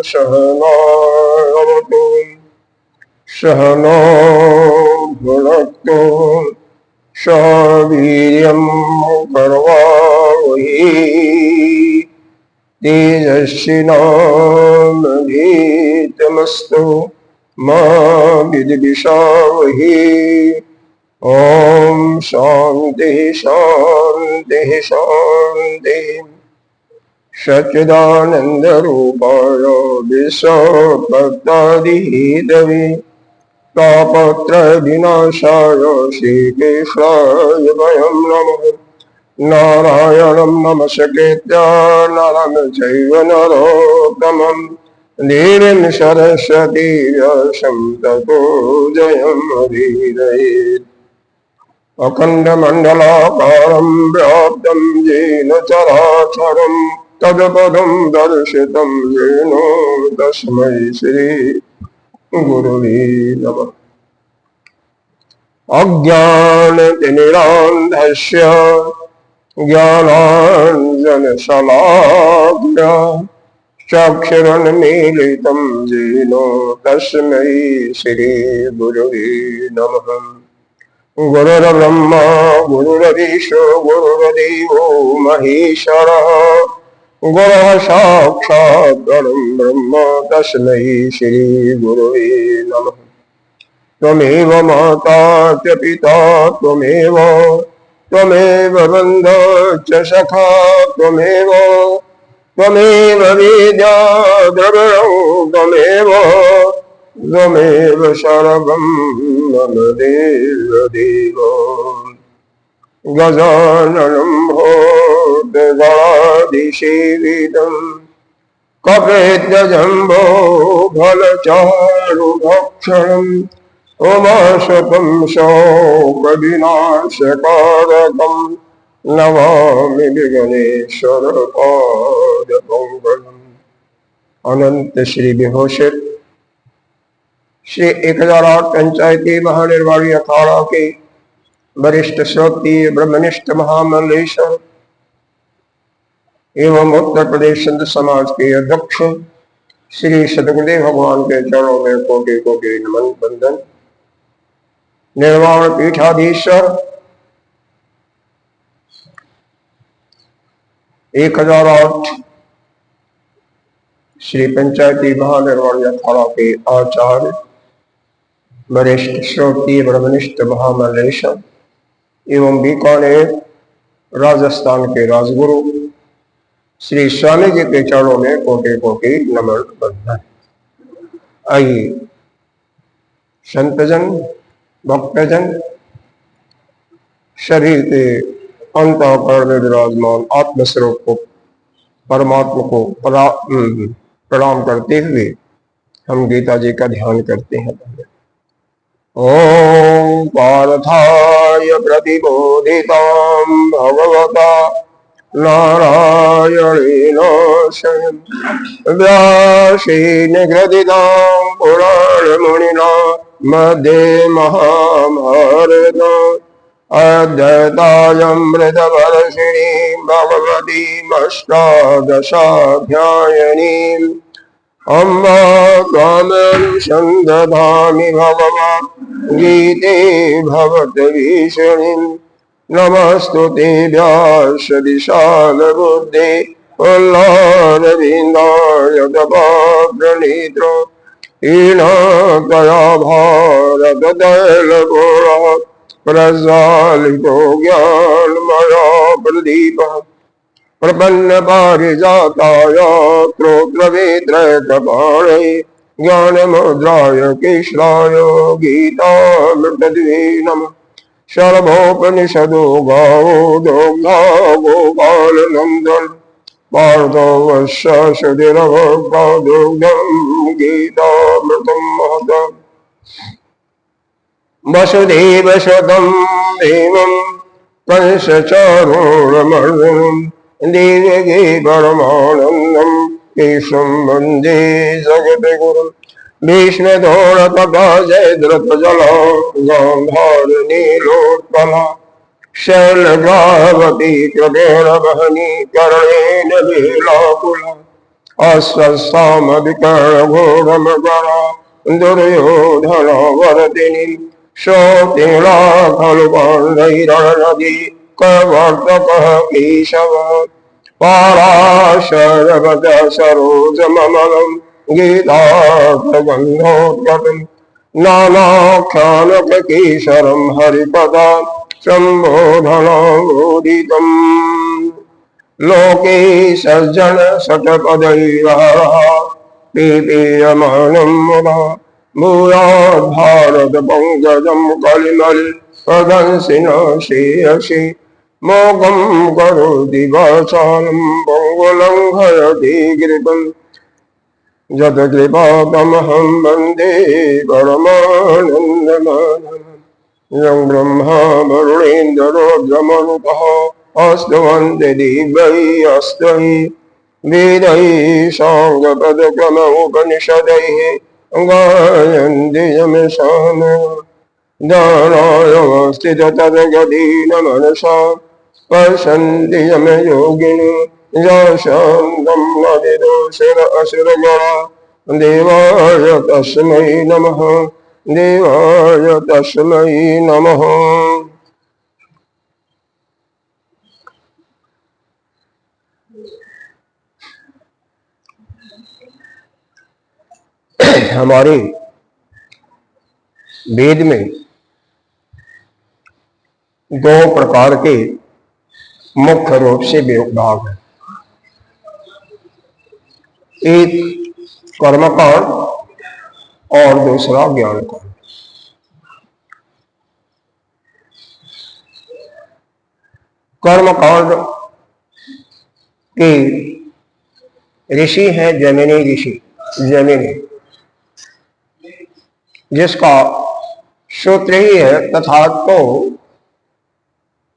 सहनावतु सहनो भुनक्तु सह वीर्यं करवावहै तेजस्विनावधीतमस्तु मा विद्विषावहै। ओम शांति शांति शांति। सच्चिदानंद रूपाय विश्वभक्तादिहेतवे तापत्रय विनाशाय श्रीकृष्णाय वयं नमः। नारायणं नमस्कृत्य नरं चैव नरोत्तमं देवीं सरस्वती व्यासं ततो जयमुदीरयेत्। अखण्डमण्डलाकारं व्याप्तं येन चराचरं तत्पदं दर्शितं येन तस्मै श्री गुरुवे नमः। अज्ञानतिमिरान्धस्य ज्ञानाञ्जनशलाकया चक्षुरुन्मीलितं येन तस्मै श्री गुरुवे नमः। गुरुर्ब्रह्मा गुरुर्विष्णु गुरुर्देवो महेश्वरः गुरुः साक्षात् परं ब्रह्म तस्मै श्री गुरुवे नमः। त्वमेव माता च पिता त्वमेव बन्धो च सखा त्वमेव विद्या द्रविणं त्वमेव सर्वं मम देव। गजाननं भूतगणाधिसेवितं कपित्थजम्बो फलचारुभक्षणम् उमाशतं शोकविनाशकारकं नमामि विघ्नेश्वरपादपङ्कजम्। अनंत श्री विभूषित श्री 1008 पंचायती महानिर्वाणी अखाड़ा के वरिष्ठ श्रोत्रीय ब्रह्मनिष्ठ महामंडलेश्वर एवं उत्तर प्रदेश संत समाज के अध्यक्ष श्री सदगुरुदेव भगवान के चरणों में कोटि कोटि नमन बंदन। निर्वाण पीठाधीश्वर 1008 श्री पंचायती महानिर्वाणी अखाड़ा के आचार्य वरिष्ठ श्रोत्रीय ब्रह्मनिष्ठ महामंडलेश्वर एवं बीकानेर राजस्थान के राजगुरु श्री स्वामी जी के चरणों में कोटि कोटि नमन बंधन। आइए संतजन भक्तजन शरीर के अंतःकरण में विराजमान आत्मस्वरूप को परमात्मा को प्रणाम करते हुए हम गीता जी का ध्यान करते हैं। ओम पार्थाय प्रतिबोधितां भगवता नारायणेन स्वयं व्यासेन ग्रथितां पुराणमुनिना मध्ये महाभारतम् अद्वैतामृतवर्षिणीं भगवतीमष्टादशाध्यायिनीम् अम्ब त्वामनुसन्दधामि भगवन् गीते भवद्भीषणीम्। नमस्तुते व्यासविशालबुद्धे उल्लारविन्दाय तपाप्रणीतो येन त्वया भारततैलगोळः प्रज्वालितो ज्ञानमयो प्रदीपः प्रपन्न पारिजाताय स्तोत्रवेत्रैकपाणये ज्ञानमुद्राय कृष्णाय गीतामृतद्वे नमः। सर्वोपनिषदो गावो दोग्धा गोपालनन्दन पार्थो वश्य सुधिरभोक्ता दुग्धं गीतामृतं महतम्। वसुदेवसुतं देवं कंसचारूढमर्दनं देवकी परमानन्दं कृष्णं वन्दे जगद्गुरुं। भीष्मदोरतटा जयद्रथजला गान्धारनीलोत्पला शैलग्रावती कृपेण वहनी कर्णेन लीलाकुला अस्वस्थामविकर्णघोरमकरा दुर्योधनवर्तिनी शोतिला खलु पाण्डैरणनदी कवर्तकः केशव पाराशरवत सरोजममलं गीतार्थगन्धोद्गतं नानाख्यानककेशरं हरिपदा सम्बोधनोदितम्। लोके सज्जन शतपदैरहरः पीपीयमानं मुदा भूयात् भारत पंकजं कलिमल प्रदंसिन श्रेयसि मोघं करोति वाचालं पङ्गुलङ्घयति गिरितं यत्कृपातमहं वन्दे परमानन्दमाधवम्। यं ब्रह्मा वरुणेन्द्ररुद्रमरुतः स्तुवन्ति दिव्यैः स्तुहि वेदैः साङ्गपदक्रमोपनिषदैः गायन्ति यमसानः। ध्यानावस्थिततद्गतेन मनसा पश्यन्ति यमयोगिनो यशान्तं नदिदोषर असुरगणा देवाय तस्मै नमः देवाय तस्मै नमः। हमारे वेद में दो प्रकार के मुख्य रूप से विभाग है। एक कर्मकांड और दूसरा ज्ञान कांड। कर्मकांड के ऋषि हैं जैमिनी ऋषि, जैमिनी, जिसका सूत्र ही है तथा तो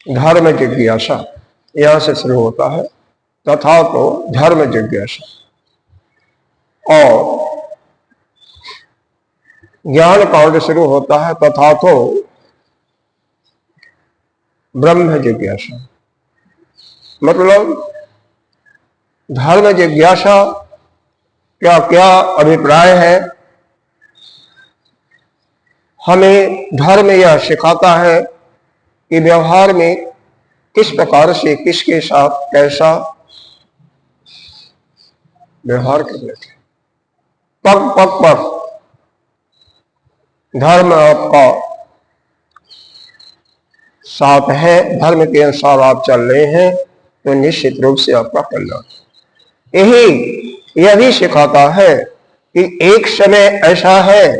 धर्म जिज्ञासा। यहां से शुरू होता है तथा तो धर्म जिज्ञासा। और ज्ञान कांड शुरू होता है तथा तो ब्रह्म जिज्ञासा। मतलब धर्म जिज्ञासा क्या क्या अभिप्राय है, हमें धर्म यह सिखाता है कि व्यवहार में किस प्रकार से किसके साथ कैसा व्यवहार करना चाहिए। पग पग पर धर्म आपका साथ है, धर्म के अनुसार आप चल रहे हैं तो निश्चित रूप से आपका कल्याण। यह भी सिखाता है कि एक समय ऐसा है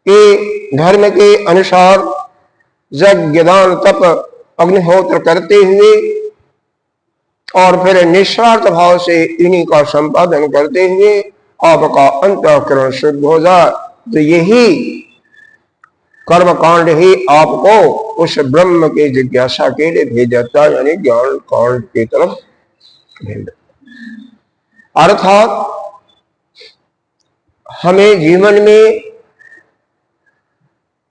कि धर्म के अनुसार यज्ञ दान तप अग्निहोत्र करते हुए और फिर निस्वार्थ भाव से इन्हीं का संपादन करते हुए आपका अंतःकरण शुद्ध हो जाए, तो यही कर्मकांड ही आपको उस ब्रह्म के जिज्ञासा के लिए भेज जाता है, यानी ज्ञान कांड की तरफ भेज जाता। अर्थात हमें जीवन में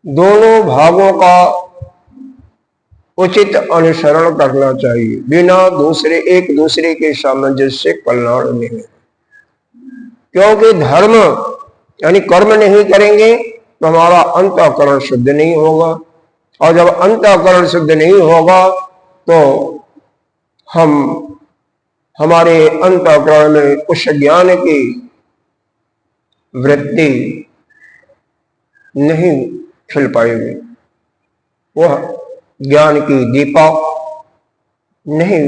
दोनों भागों का उचित अनुसरण करना चाहिए, बिना एक दूसरे के सामंजस्य कल्याण नहीं है। क्योंकि धर्म यानी कर्म नहीं करेंगे तो हमारा अंतःकरण शुद्ध नहीं होगा, और जब अंतःकरण शुद्ध नहीं होगा तो हमारे अंतःकरण में उस ज्ञान की वृत्ति नहीं खिल पाएगी, वह ज्ञान की दीपा नहीं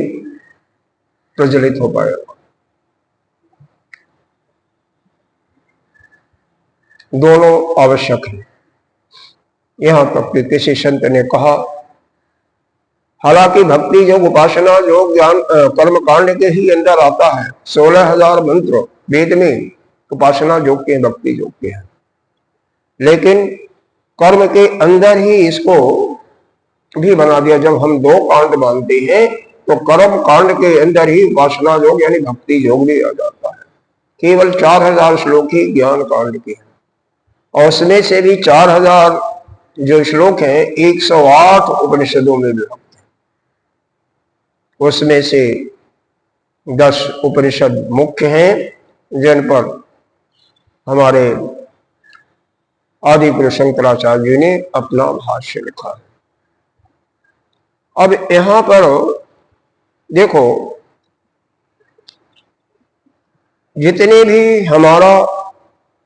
प्रज्वलित हो पाएगा। दोनों आवश्यक है। यहां तक कि किसी संत ने कहा, हालांकि भक्ति योग, उपासना योग, ज्ञान कर्म कांड के ही अंदर आता है। 16,000 मंत्र वेद में उपासना योग के, भक्ति योग के हैं, लेकिन कर्म के अंदर ही इसको भी बना दिया। जब हम 2 कांड मानते हैं तो कर्म कांड के अंदर ही उपासना योग यानी भक्ति योग भी आ जाता है। केवल 4,000 श्लोक ही ज्ञान कांड के हैं, और उसमें से भी 4,000 जो श्लोक हैं 108 उपनिषदों में विभक्त है। उसमें से 10 उपनिषद मुख्य हैं, जिन पर हमारे आदि गुरु शंकराचार्य जी ने अपना भाष्य लिखा है। अब यहां पर देखो, जितने भी हमारा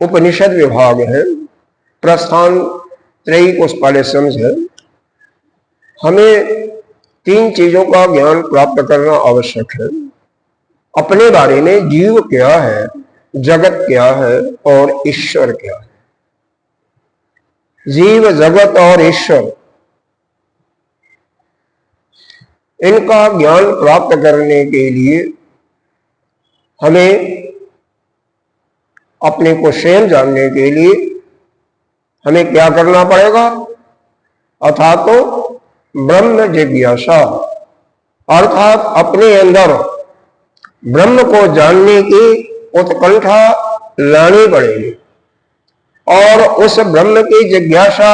उपनिषद विभाग है, प्रस्थान त्रयी को पहले समझे, हमें 3 चीजों का ज्ञान प्राप्त करना आवश्यक है। अपने बारे में जीव क्या है, जगत क्या है और ईश्वर क्या है। जीव, जगत और ईश्वर, इनका ज्ञान प्राप्त करने के लिए हमें अपने को स्वयं जानने के लिए हमें क्या करना पड़ेगा? अर्थात तो ब्रह्म जिज्ञासा, अर्थात अपने अंदर ब्रह्म को जानने की उत्कंठा लानी पड़ेगी, और उस ब्रह्म की जिज्ञासा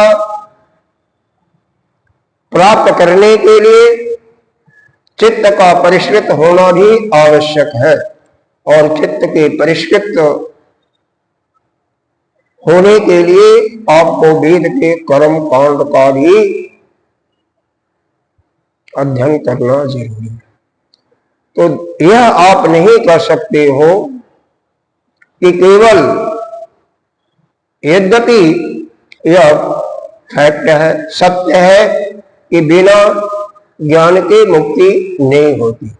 प्राप्त करने के लिए चित्त का परिष्कृत होना भी आवश्यक है। और चित्त के परिष्कृत होने के लिए आपको वेद के कर्म कांड का भी अध्ययन करना जरूरी है। तो यह आप नहीं कर सकते हो कि केवल, यद्यपि यह फैक्ट है, सत्य है कि बिना ज्ञान के मुक्ति नहीं होती,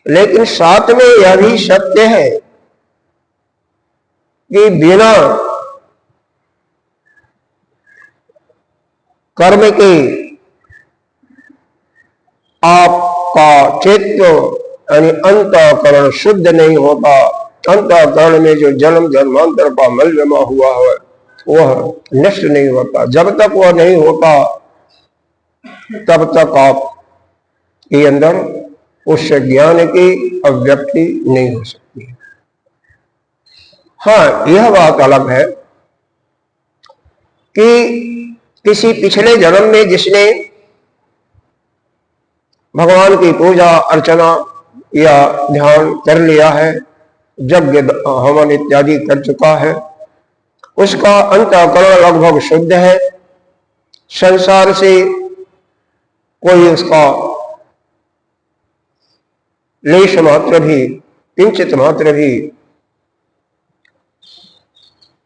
लेकिन साथ में यह भी सत्य है कि बिना कर्म के आपका चित्त यानी अंतःकरण शुद्ध नहीं होता। अंतःकरण में जो जन्म जन्मांतर का मल जमा हुआ है वह नष्ट नहीं होता। जब तक वह नहीं होता तब तक आप के अंदर उस ज्ञान की अभिव्यक्ति नहीं हो सकती। हाँ, यह बात अलग है कि किसी पिछले जन्म में जिसने भगवान की पूजा अर्चना या ध्यान कर लिया है, यज्ञ हवन इत्यादि कर चुका है, उसका अंतःकरण लगभग शुद्ध है, संसार से कोई उसका लेश मात्र भी, किंचित मात्र भी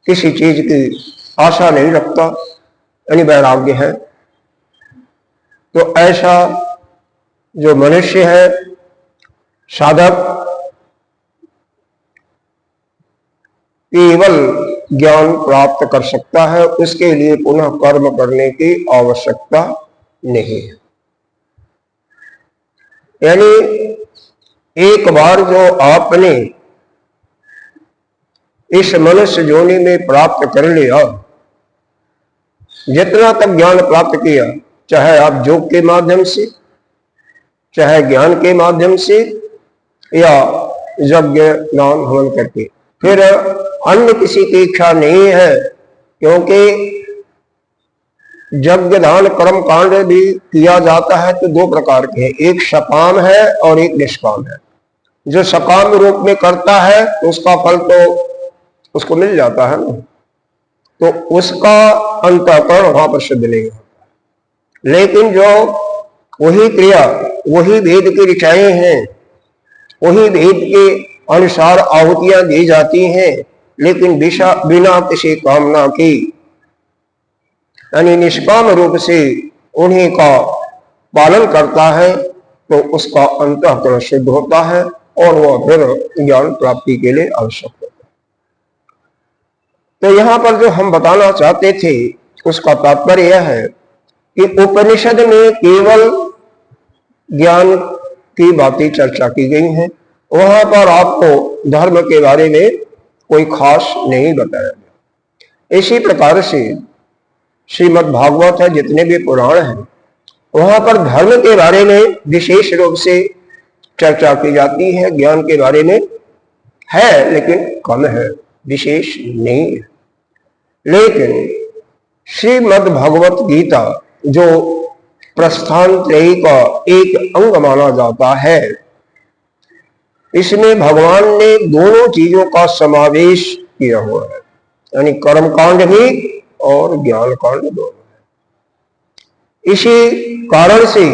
किसी चीज की आशा नहीं रखता, यानी वैराग्य है। तो ऐसा जो मनुष्य है, साधक, केवल ज्ञान प्राप्त कर सकता है, उसके लिए पुनः कर्म करने की आवश्यकता नहीं है। यानी एक बार जो आपने इस मनुष्य योनि में प्राप्त कर लिया, जितना तक ज्ञान प्राप्त किया, चाहे आप योग के माध्यम से, चाहे ज्ञान के माध्यम से, या यज्ञ दान हवन करके, फिर अन्य किसी की इच्छा नहीं है। क्योंकि यज्ञ दान कर्म कांड भी किया जाता है तो 2 प्रकार के हैं, एक सकाम है और एक निष्काम है। जो सकाम रूप में करता है उसका फल तो उसको मिल जाता है ना, तो उसका अंतःकरण वहां पर शुद्ध नहीं होता। लेकिन जो वही क्रिया, वही वेद की ऋचाएं हैं, वही वेद के अनुसार आहुतियां दी जाती हैं, लेकिन बिना किसी कामना की, यानी निष्काम रूप से उन्हीं का पालन करता है, तो उसका अंतःकरण शुद्ध होता है और वह फिर ज्ञान प्राप्ति के लिए आवश्यक होता तो यहां पर जो हम बताना चाहते थे उसका तात्पर्य यह है कि उपनिषद में केवल ज्ञान की बातें चर्चा की गई हैं, वहां पर आपको धर्म के बारे में कोई खास नहीं बताया गया। इसी प्रकार से श्रीमद् भागवत है, जितने भी पुराण हैं, वहां पर धर्म के बारे में विशेष रूप से चर्चा की जाती है, ज्ञान के बारे में है लेकिन कम है, विशेष नहीं है। लेकिन श्रीमद् भगवत गीता जो प्रस्थान त्रयी का एक अंग माना जाता है, इसमें भगवान ने दोनों चीजों का समावेश किया हुआ है, यानी कर्म कांड भी और ज्ञान कांड दोनों है। इसी कारण से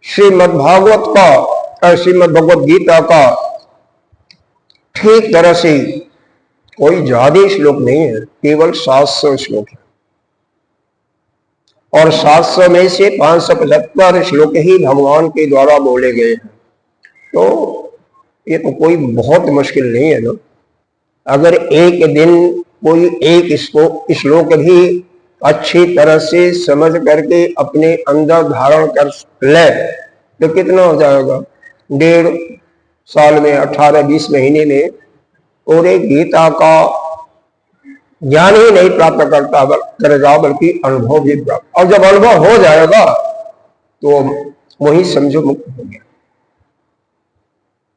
श्रीमद् भागवत का, श्रीमद् भगवत गीता का ठीक तरह से कोई ज्यादा श्लोक नहीं है, केवल 700 श्लोक है, और 700 में से 575 श्लोक ही भगवान के द्वारा बोले गए हैं। तो ये तो कोई बहुत मुश्किल नहीं है ना। अगर एक दिन कोई एक श्लोक भी अच्छी तरह से समझ करके अपने अंदर धारण कर ले तो कितना हो जाएगा, 1.5 साल में, 18-20 महीने में पूरे गीता का ज्ञान ही नहीं प्राप्त करेगा, बल्कि अनुभव भी प्राप्त। और जब अनुभव हो जाएगा तो वही समझो मुक्त हो गया,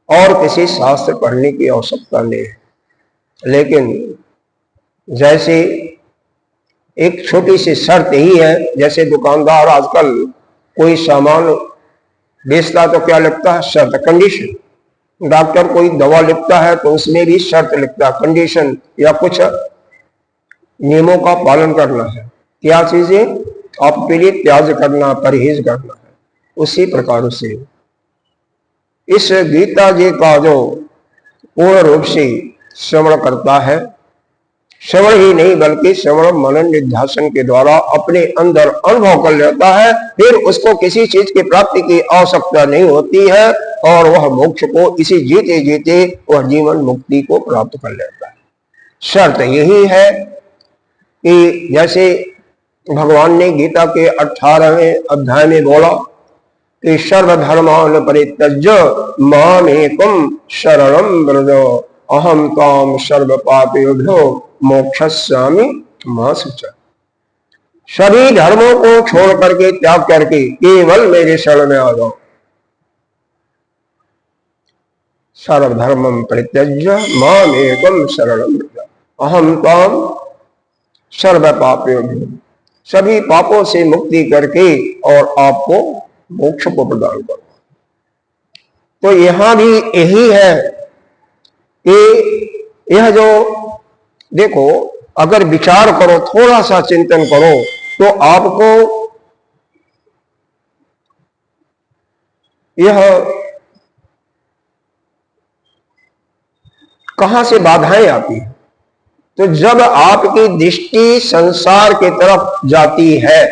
और किसी शास्त्र पढ़ने की आवश्यकता नहीं है। लेकिन जैसे एक छोटी सी शर्त ही है, जैसे दुकानदार आजकल कोई सामान बेचता तो क्या लिखता है, शर्त, कंडीशन। डॉक्टर कोई दवा लिखता है तो उसमें भी शर्त लिखता है, कंडीशन, या कुछ नियमों का पालन करना है। क्या चीजें आपके लिए त्याग करना, परहेज करना है। उसी प्रकार से इस गीता जी का जो पूर्ण रूप से श्रवण करता है, श्रवण ही नहीं बल्कि श्रवण मनन निध्यासन के द्वारा अपने अंदर अनुभव कर लेता है, फिर उसको किसी चीज की प्राप्ति की आवश्यकता नहीं होती है, और वह मोक्ष को इसी जीते जीते वह जीवन मुक्ति को प्राप्त कर लेता है। शर्त यही है कि जैसे भगवान ने गीता के 18वें अध्याय में बोला कि सर्वधर्मान परित्यज्य मामेकं शरणं व्रज अहम ताम सर्व पापेभ्यो मोक्षयिष्यामि मा शुचः। सभी धर्मों को छोड़ करके, त्याग करके केवल मेरे शरण में आ जाओ। सर्वधर्मं परित्यज्य मामेकं शरणं व्रज अहम ताम सर्व पापेभ्यो, सभी पापों से मुक्ति करके और आपको मोक्ष को प्रदान करो। तो यहां भी यही है कि यह जो देखो, अगर विचार करो, थोड़ा सा चिंतन करो, तो आपको यह कहां से बाधाएं आती है। तो जब आपकी दृष्टि संसार की तरफ जाती है,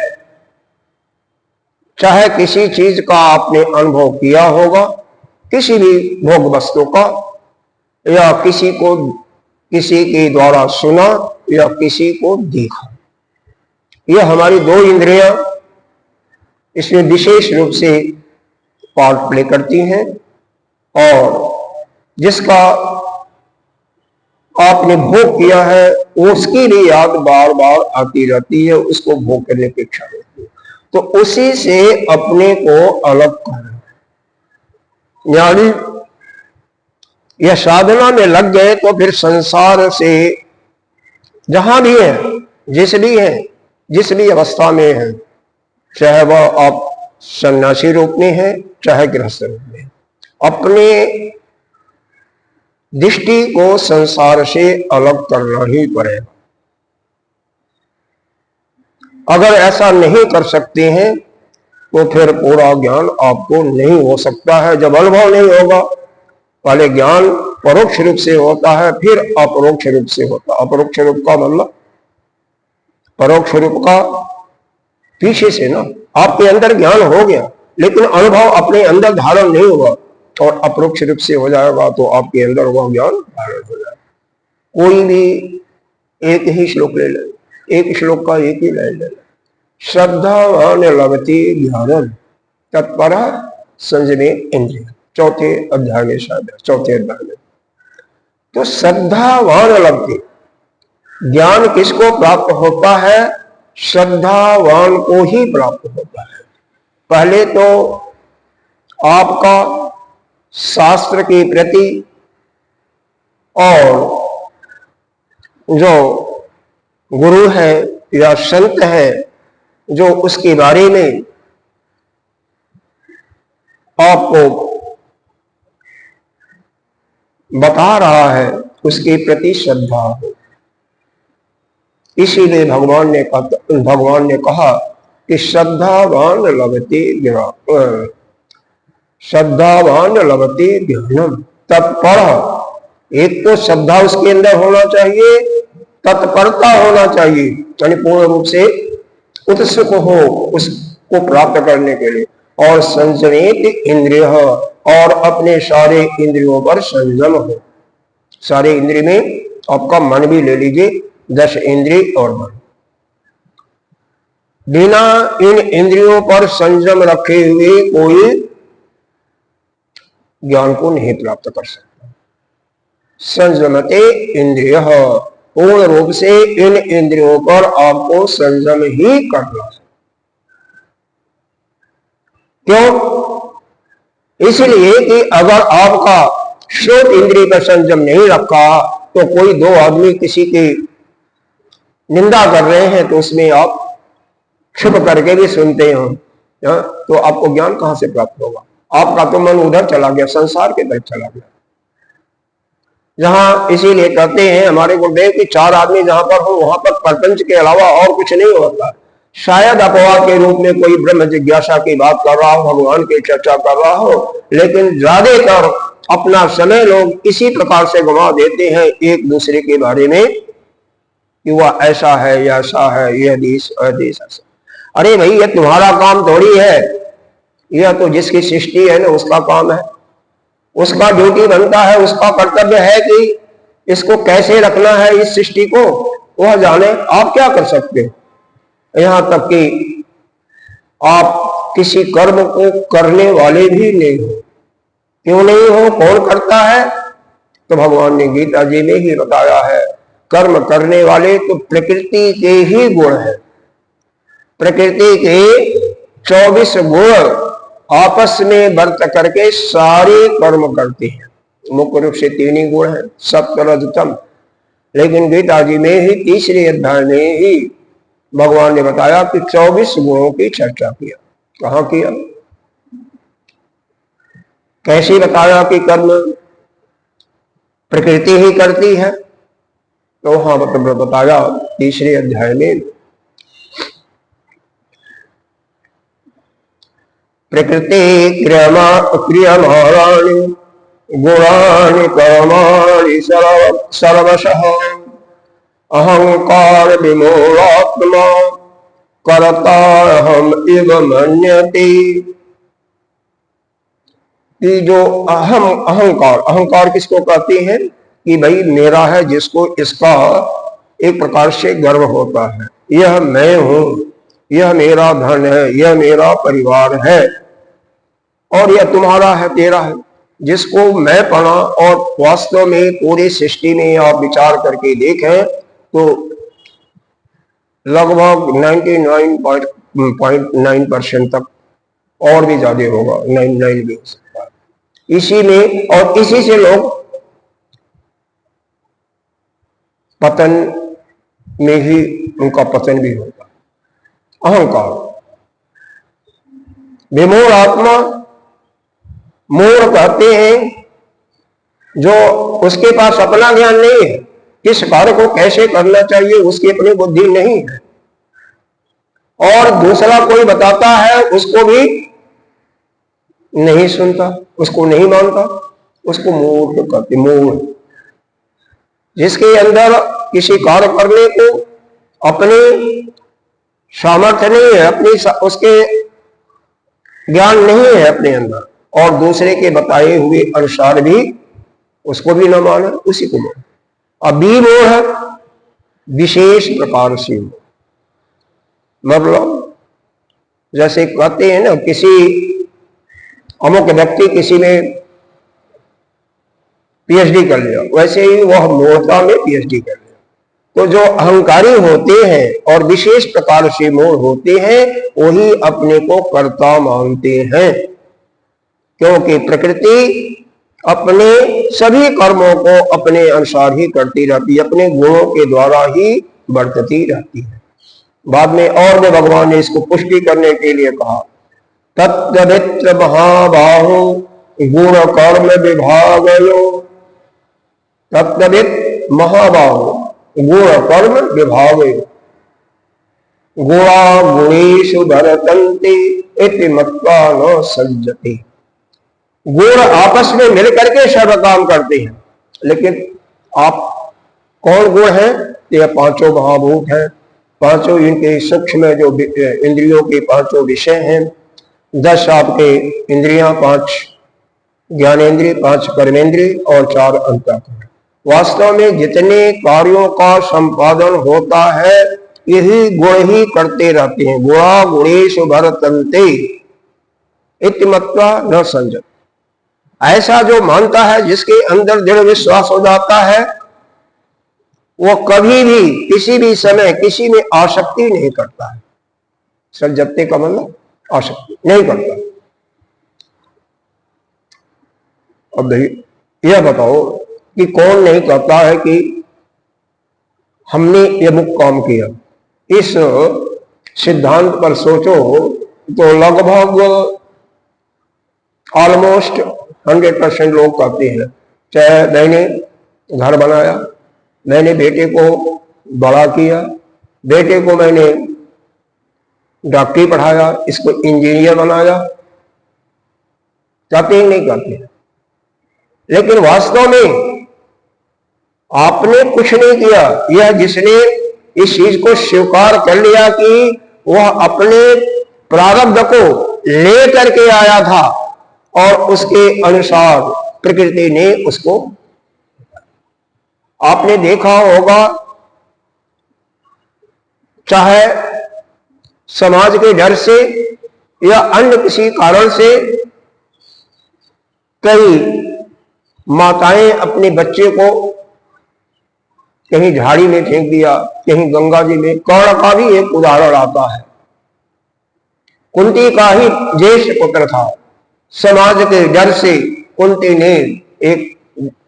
चाहे किसी चीज का आपने अनुभव किया होगा, किसी भी भोग वस्तु का, या किसी के द्वारा सुना या किसी को देखा, यह हमारी 2 इंद्रियां इसमें विशेष रूप से पार्ट प्ले करती हैं, और जिसका आपने भोग किया है उसकी भी याद बार बार आती रहती है, उसको भोग करने की इच्छा होती है। तो उसी से अपने को अलग करना, यानी यह साधना में लग गए तो फिर संसार से जहां भी है, जिस भी अवस्था में है, चाहे वह आप सन्यासी रूप में है चाहे गृहस्थ रूप में, अपने दृष्टि को संसार से अलग करना ही पड़ेगा। अगर ऐसा नहीं कर सकते हैं तो फिर पूरा ज्ञान आपको नहीं हो सकता है। जब अनुभव नहीं होगा, पहले ज्ञान परोक्ष रूप से होता है, फिर अपरोक्ष रूप से होता है। अपरोक्ष रूप का मतलब, परोक्ष रूप का पीछे से ना, आपके अंदर ज्ञान हो गया लेकिन अनुभव अपने अंदर धारण नहीं हुआ, और अपरोक्ष रूप से हो जाएगा तो आपके अंदर वह ज्ञान धारण हो जाएगा। कोई भी एक ही श्लोक ले ले, एक श्लोक का एक ही ले ले। श्रद्धावान लभते ज्ञानम तत्पर संयमे इंद्रिय, चौथे अध्याय में, शायद चौथे अध्याय में। तो श्रद्धावान लभते, ज्ञान किसको प्राप्त होता है? श्रद्धावान को ही प्राप्त होता है। पहले तो आपका शास्त्र के प्रति और जो गुरु है या संत है जो उसके बारे में आपको बता रहा है, उसके प्रति श्रद्धा हो। इसीलिए भगवान ने कहा कि श्रद्धावान लभते ज्ञानम, श्रद्धावान लभते ज्ञानम तत्पर। एक तो श्रद्धा उसके अंदर होना चाहिए, तत्परता होना चाहिए, यानी पूर्ण रूप से उत्सुक हो उसको प्राप्त करने के लिए। और संयमित इंद्रिय, और अपने सारे इंद्रियों पर संयम हो। सारे इंद्रिय में आपका मन भी ले लीजिए, 10 इंद्रिय और मन। बिना इन इंद्रियों पर संयम रखे हुए कोई ज्ञान को नहीं प्राप्त कर सकता। संयमते इंद्रिय, पूर्ण रूप से इन इंद्रियों पर आपको संयम ही करना है। क्यों? इसलिए कि अगर आपका श्रोत इंद्रिय पर संयम नहीं रखा तो कोई दो आदमी किसी की निंदा कर रहे हैं तो उसमें आप छुप करके भी सुनते हो, तो आपको ज्ञान कहां से प्राप्त होगा? आपका तो मन उधर चला गया, संसार के तरफ चला गया। जहां इसीलिए कहते हैं हमारे गुरुदेव कि 4 आदमी जहां पर हो वहां पर प्रपंच के अलावा और कुछ नहीं होता। शायद अपवाद के रूप में कोई ब्रह्म जिज्ञासा की बात कर रहा हो, भगवान की चर्चा कर रहा हो, लेकिन ज्यादातर अपना समय लोग इसी प्रकार से गंवा देते हैं एक दूसरे के बारे में कि वह ऐसा है, ऐसा है, यह देश ऐसा। अरे भाई, यह तुम्हारा काम थोड़ी है, यह तो जिसकी सृष्टि है ना उसका काम है। उसका ड्यूटी बनता है, उसका कर्तव्य है कि इसको कैसे रखना है, इस सृष्टि को वह जाने। आप क्या कर सकते हो? यहां तक कि आप किसी कर्म को करने वाले भी नहीं हो। क्यों नहीं हो? कौन करता है? तो भगवान ने गीता जी में ही बताया है, कर्म करने वाले तो प्रकृति के ही गुण है। प्रकृति के 24 गुण आपस में वर्त करके सारे कर्म करते हैं। मुख्य रूप से 3 ही गुण है, सत्व रज तम। लेकिन गीता जी में ही 3रे अध्याय में ही भगवान ने बताया कि 24 गुणों की चर्चा किया। कहां किया? कैसे बताया कि कर्म प्रकृति ही करती है? तो वहां बताया 3रे अध्याय में, प्रकृति क्रियमाणानि गुणानि कर्माणि सर्वशः अहंकार विमूढात्मा कर्ताहम् इव मन्यते। कि जो अहंकार किसको कहते हैं? कि भाई मेरा है, जिसको इसका एक प्रकार से गर्व होता है, यह मैं हूं, यह मेरा धन है, यह मेरा परिवार है और यह तुम्हारा है, तेरा है। जिसको मैं पढ़ा, और वास्तव में पूरी सृष्टि में आप विचार करके देखें तो लगभग 99.9% तक, और भी ज्यादा होगा, 99 भी हो सकता है इसी में। और इसी से लोग पतन में ही उनका पतन भी होगा। अहंकार, विमूढ़ आत्मा, मूढ़ कहते हैं जो उसके पास अपना ज्ञान नहीं है, किस कार्य को कैसे करना चाहिए उसकी अपनी बुद्धि नहीं है, और दूसरा कोई बताता है उसको भी नहीं सुनता, उसको नहीं मानता, उसको मूढ़ कहते। मूढ़, जिसके अंदर किसी कार्य करने को अपनी सामर्थ्य नहीं है, अपनी उसके ज्ञान नहीं है अपने अंदर, और दूसरे के बताए हुए अनुसार भी उसको भी न माने, उसी को माने। अब बी मूढ़ है, विशेष प्रकार से। मतलब जैसे कहते हैं ना, किसी अमुक व्यक्ति किसी में पीएचडी कर लिया, वैसे ही वह मूर्ता में पीएचडी कर लिया। तो जो अहंकारी होते हैं और विशेष प्रकार से मूढ़ होते हैं, वही अपने को कर्ता मानते हैं, क्योंकि प्रकृति अपने सभी कर्मों को अपने अनुसार ही करती रहती है, अपने गुणों के द्वारा ही बरतती रहती है। बाद में और भी भगवान ने इसको पुष्टि करने के लिए कहा, तत्वित्र महाबाहु गुण कर्म विभागयो, तत्वित महाबाहु गुण कर्म विभागयो, गुणा गुणेषु भरतन्ते इति मत्वा न सज्जते। गुण आपस में मिलकर के सर्व काम करते हैं, लेकिन आप कौन गुण है? ये पांचों महाभूत हैं, पांचों इनके सूक्ष्म जो इंद्रियों के पांचों विषय हैं, 10 आपके इंद्रियां, 5 ज्ञानेंद्रिय, 5 कर्मेंद्रिय और 4 अंतःकरण। वास्तव में जितने कार्यों का संपादन होता है यही गुण ही करते रहते हैं। गुणा गुणेषु भरतन्ते इति मत्वा न संजत। ऐसा जो मानता है, जिसके अंदर दृढ़ विश्वास हो जाता है, वो कभी भी किसी भी समय किसी में आसक्ति नहीं करता है। संजप्ति का मतलब आसक्ति नहीं करता। अब यह बताओ कि कौन नहीं कहता है कि हमने ये मुख काम किया। इस सिद्धांत पर सोचो तो लगभग ऑलमोस्ट 100% लोग कहते हैं, चाहे मैंने घर बनाया, मैंने बेटे को बड़ा किया, बेटे को मैंने डॉक्टरी पढ़ाया, इसको इंजीनियर बनाया, कहते ही नहीं कहते। लेकिन वास्तव में आपने कुछ नहीं किया। यह जिसने इस चीज को स्वीकार कर लिया कि वह अपने प्रारब्ध को ले करके आया था और उसके अनुसार प्रकृति ने उसको, आपने देखा होगा, चाहे समाज के डर से या अन्य किसी कारण से कई माताएं अपने बच्चे को कहीं झाड़ी में फेंक दिया, कहीं गंगा जी में। कर्ण का भी एक उदाहरण आता है। कुंती का ही ज्येष्ठ पुत्र था, समाज के डर से कुंती ने एक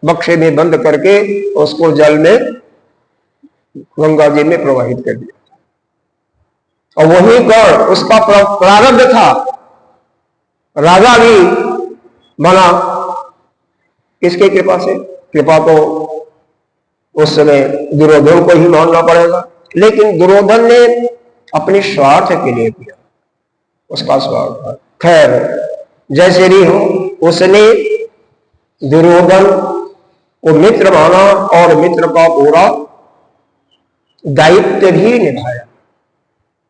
बक्से में बंद करके उसको जल में गंगा जी में प्रवाहित कर दिया। और वही कर्ण, उसका प्रारब्ध था, राजा भी बना। किसकी कृपा से? कृपा तो उस समय दुर्योधन को ही मानना पड़ेगा, लेकिन दुर्योधन ने अपने स्वार्थ के लिए किया, उसका स्वार्थ था। खैर जैसे भी हो, उसने दुर्योधन को मित्र माना और मित्र का पूरा दायित्व भी निभाया,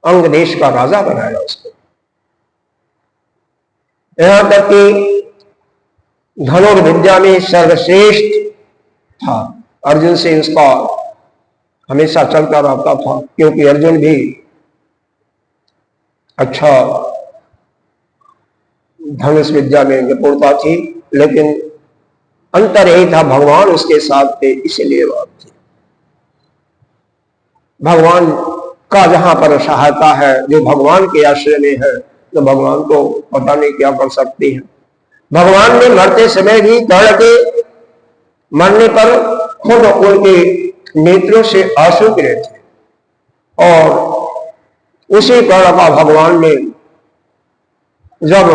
अंग देश का राजा बनाया उसको। यहां तक कि धनुर्विद्या में सर्वश्रेष्ठ था। अर्जुन से उसका हमेशा चलता रहता था, क्योंकि अर्जुन भी अच्छा धनुष विद्या में निपुणता थी, लेकिन अंतर यही था, भगवान उसके साथ थे, इसलिए बात थी। भगवान का जहां पर सहायता है, जो भगवान के आश्रय में है, तो भगवान को पता नहीं क्या कर सकती है। भगवान ने मरते समय भी कर्ण के मरने पर खुद उनके नेत्रों से आंसू गिरे थे, और उसी कर्ण का भगवान ने जब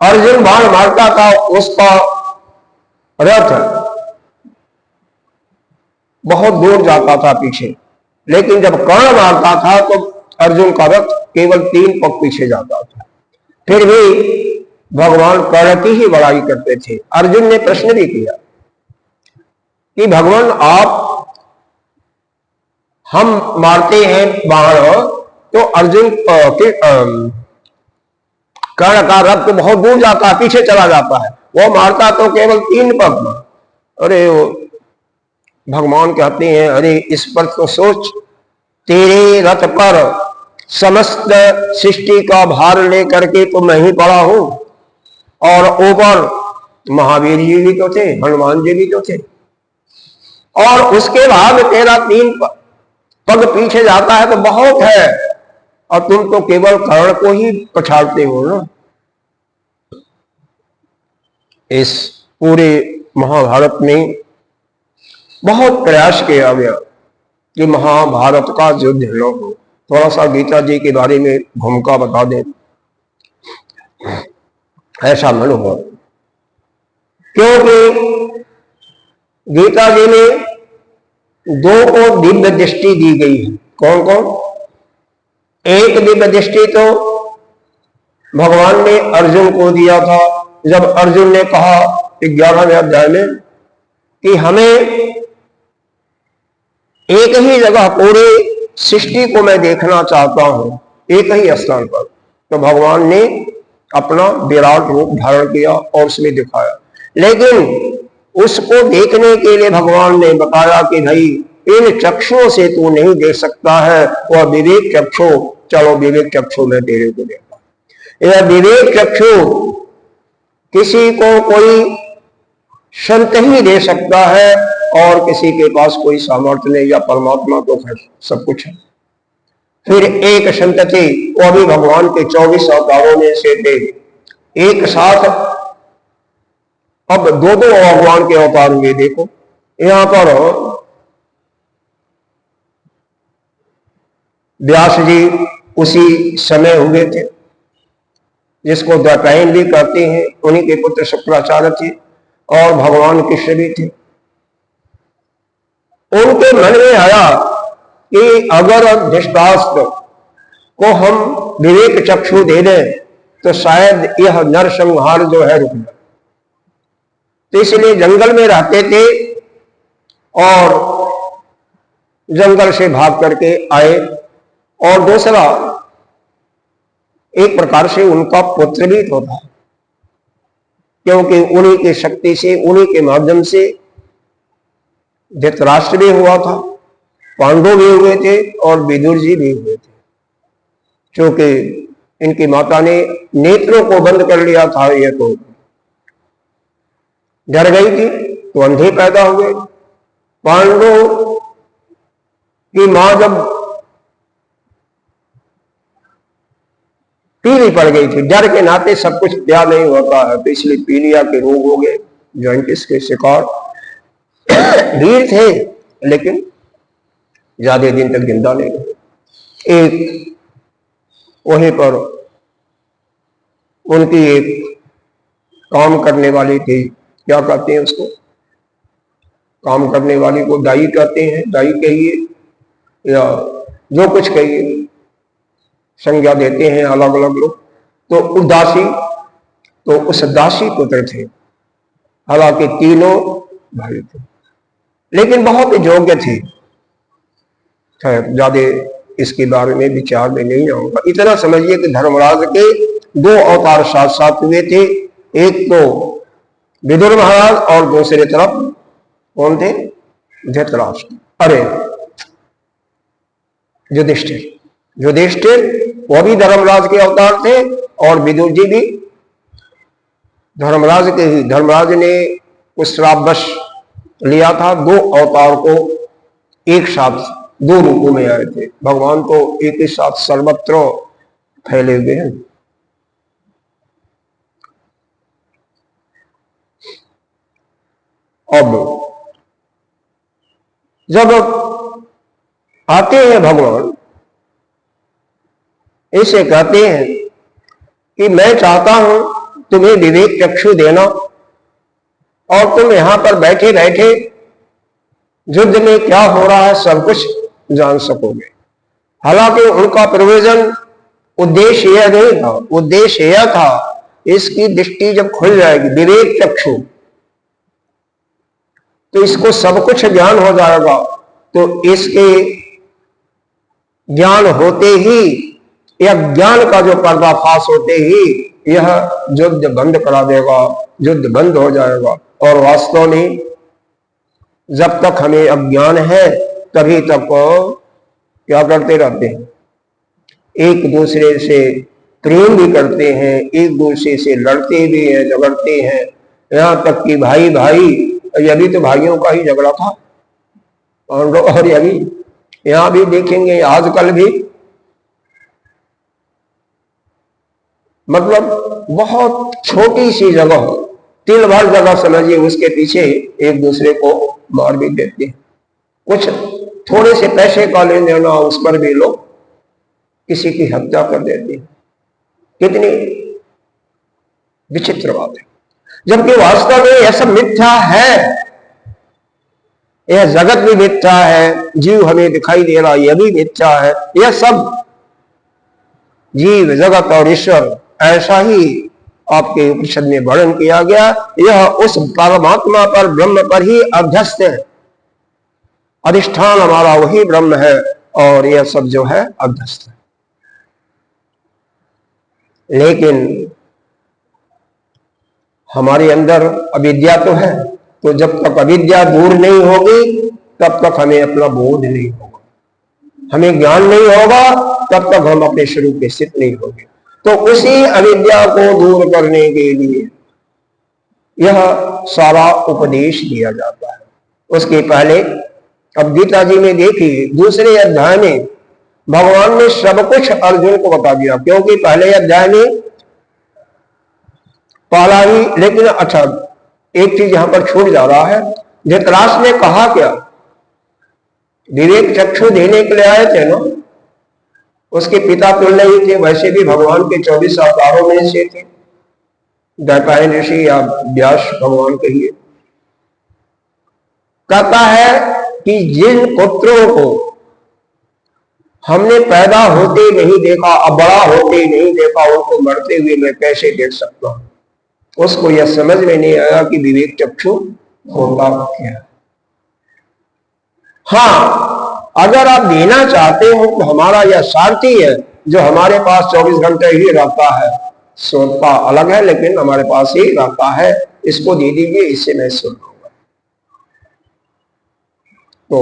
अर्जुन बाण मारता था, उसका रथ बहुत दूर जाता था पीछे, लेकिन जब कर्ण मारता था तो अर्जुन का रथ केवल 3 पग पीछे जाता था। फिर भी भगवान कर्ण की ही बड़ाई करते थे। अर्जुन ने प्रश्न भी किया कि भगवान, आप, हम मारते हैं बाण, तो अर्जुन कर्ण का रथ तो बहुत दूर जाता है, पीछे चला जाता है, वो मारता तो केवल 3 पग में। अरे भगवान कहते हैं, अरे इस पर तो सोच, तेरे रथ पर समस्त सृष्टि का भार लेकर के तो मैं ही पड़ा हूं, और ऊपर महावीर जी भी तो थे, हनुमान जी भी तो थे, और उसके बाद तेरा 3 पग पीछे जाता है तो बहुत है, और तुम तो केवल कर्ण को ही पछाड़ते हो ना। इस पूरे महाभारत में बहुत प्रयास किया गया कि महाभारत का युद्ध न हो। थोड़ा सा गीता जी के बारे में भूमिका बता दें, ऐसा मन हो, क्योंकि गीता जी में 2 को दिव्य दृष्टि दी गई है। कौन कौन? एक दिव्य दृष्टि तो भगवान ने अर्जुन को दिया था, जब अर्जुन ने कहा 11वें अध्याय में कि हमें एक ही जगह पूरे सृष्टि को मैं देखना चाहता हूं, एक ही स्थान पर, तो भगवान ने अपना विराट रूप धारण किया और उसमें दिखाया। लेकिन उसको देखने के लिए भगवान ने बताया कि भाई इन चक्षुओं से तू नहीं देख सकता है, वह विवेक चक्षु, चलो विवेक चक्षु में तेरे को देखा। यह विवेक चक्षु किसी को कोई संत ही दे सकता है, और किसी के पास कोई सामर्थ्य नहीं, या परमात्मा तो सब कुछ है। फिर एक संत थे, वो भी भगवान के 24 अवतारों में से थे, एक साथ अब 2-2 भगवान के अवतार हुए। देखो यहां पर व्यास जी उसी समय हुए थे, जिसको द्वैपायन भी कहते हैं, उन्हीं के पुत्र शुक्राचार्य थे, और भगवान कृष्ण भी थे। उनके मन में आया कि अगर धृतराष्ट्र को हम विवेक चक्षु दे दें तो शायद यह नरसंहार जो है रुक जाए। तो इसलिए जंगल में रहते थे और जंगल से भाग करके आए, और दूसरा एक प्रकार से उनका पुत्र भी तो था, क्योंकि उन्हीं की शक्ति से, उन्हीं के माध्यम से धृतराष्ट्र भी हुआ था, पांडव भी हुए थे, और विदुर जी भी हुए थे। क्योंकि इनकी माता ने नेत्रों को बंद कर लिया था, यह तो डर गई थी, तो अंधे पैदा हुए। पांडव की मां जब पीली पड़ गई थी, डर के नाते सब कुछ तैयार नहीं होता है, तो इसलिए पीलिया के रोग हो गए, जॉइंटिस के शिकार। वीर थे लेकिन ज्यादा दिन तक जिंदा नहीं रहे। एक वहीं पर उनकी एक काम करने वाली थी, क्या कहते हैं उसको, काम करने वाली को दाई कहते हैं, दाई कहिए या जो कुछ कहिए, संज्ञा देते हैं अलग अलग लोग। तो उदासी, तो उस दासी पुत्र थे, हालांकि तीनों भाई थे, लेकिन बहुत योग्य थे। ज्यादा इसके बारे में विचार में नहीं आऊंगा, इतना समझिए कि धर्मराज के 2 अवतार साथ साथ हुए थे, एक तो विदुर महाराज और दूसरे तरफ कौन थे? धृतराष्ट्र, अरे युधिष्ठिर। युधिष्ठिर वो भी धर्मराज के अवतार थे, और विदुर जी भी धर्मराज के ही। धर्मराज ने उस श्रापवश लिया था, 2 अवतार को एक साथ 2 रूपों में आए थे। भगवान तो एक ही साथ सर्वत्र फैले हुए हैं। अब जब आते हैं भगवान, इसे कहते हैं कि मैं चाहता हूं तुम्हें विवेक चक्षु देना, और तुम यहां पर बैठे बैठे युद्ध में क्या हो रहा है सब कुछ जान सकोगे। हालांकि उनका प्रयोजन उद्देश्य यह नहीं था, उद्देश्य यह था इसकी दृष्टि जब खुल जाएगी, विवेक चक्षु, तो इसको सब कुछ ज्ञान हो जाएगा। तो इसके ज्ञान होते ही, यह ज्ञान का जो पर्दाफाश होते ही यह युद्ध बंद करा देगा, युद्ध बंद हो जाएगा। और वास्तव में जब तक हमें अज्ञान है तभी तक क्या करते रहते हैं, एक दूसरे से प्रेम भी करते हैं, एक दूसरे से लड़ते भी हैं, झगड़ते हैं, यहाँ तक कि भाई भाई, यह भी तो भाइयों का ही झगड़ा था और यह भी यहाँ भी देखेंगे आजकल भी, मतलब बहुत छोटी सी जगह, तिल भर जगह समझिए, उसके पीछे एक दूसरे को मार भी देते हैं। कुछ थोड़े से पैसे का लेन देना, उस पर भी लोग किसी की हत्या कर देते हैं। कितनी विचित्र बात है, जबकि वास्तव में यह सब मिथ्या है। यह जगत भी मिथ्या है, जीव हमें दिखाई दे रहा यह भी मिथ्या है। यह सब जीव जगत और ईश्वर ऐसा ही आपके उपनिषद में वर्णन किया गया। यह उस परमात्मा पर, ब्रह्म पर ही अध्यस्त है। अधिष्ठान हमारा वही ब्रह्म है और यह सब जो है अध्यस्त है। लेकिन हमारे अंदर अविद्या तो है, तो जब तक अविद्या दूर नहीं होगी तब तक हमें अपना बोध नहीं होगा, हमें ज्ञान नहीं होगा तब तक हम अपने स्वरूप के स्थित नहीं होंगे। तो उसी अविद्या को दूर करने के लिए यह सारा उपदेश दिया जाता है। उसके पहले अब गीता जी में देखिए, दूसरे अध्याय में भगवान ने सब कुछ अर्जुन को बता दिया, क्योंकि पहले अध्याय में पहला ही, लेकिन अच्छा एक चीज यहां पर छूट जा रहा है। धृतराष्ट्र ने कहा क्या, विवेक चक्षु देने के लिए आए थे ना, उसके पिता तुल्य ही थे, वैसे भी भगवान के 24 अवतारों में से थे, दैपायन ऋषि या व्यास भगवान कहिए। कहता है कि जिन पुत्रों को हमने पैदा होते नहीं देखा, अब बड़ा होते नहीं देखा, उनको मरते हुए मैं कैसे देख सकता हूं। उसको यह समझ में नहीं आया कि विवेक चक्षु होता क्या है। हाँ, अगर आप देना चाहते हो तो हमारा यह सारथी है जो हमारे पास 24 घंटे ही रहता है, सोता अलग है लेकिन हमारे पास ही रहता है, इसको दे दीजिए, इससे मैं सुन लूंगा। तो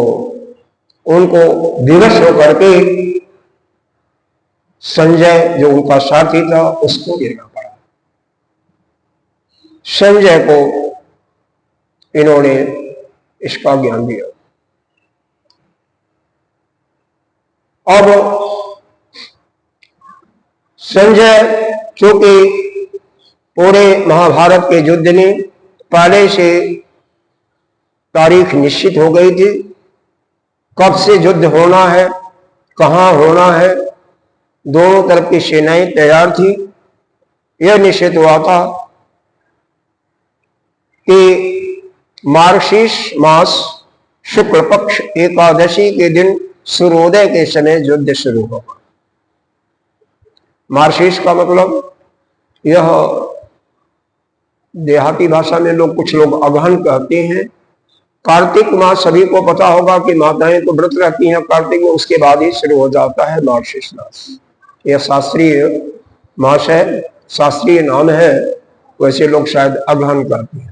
उनको विवश होकर के संजय जो उनका साथी था उसको देना पड़ा। संजय को इन्होंने इसका ज्ञान दिया। अब संजय चूंकि पूरे महाभारत के युद्ध में पहले से तारीख निश्चित हो गई थी, कब से युद्ध होना है, कहां होना है, दोनों तरफ की सेनाएं तैयार थी। यह निश्चित हुआ था कि मार्गशीर्ष मास शुक्ल पक्ष एकादशी के दिन सूर्योदय के समय युद्ध शुरू होगा। मार्गशीर्ष का मतलब यह देहाती भाषा में लोग, कुछ लोग अगहन कहते हैं। कार्तिक मास सभी को पता होगा कि माताएं तो व्रत रहती हैं कार्तिक में, उसके बाद ही शुरू हो जाता है मार्गशीर्ष मास। यह शास्त्रीय मास है, शास्त्रीय नाम है, वैसे लोग शायद अगहन कहते हैं।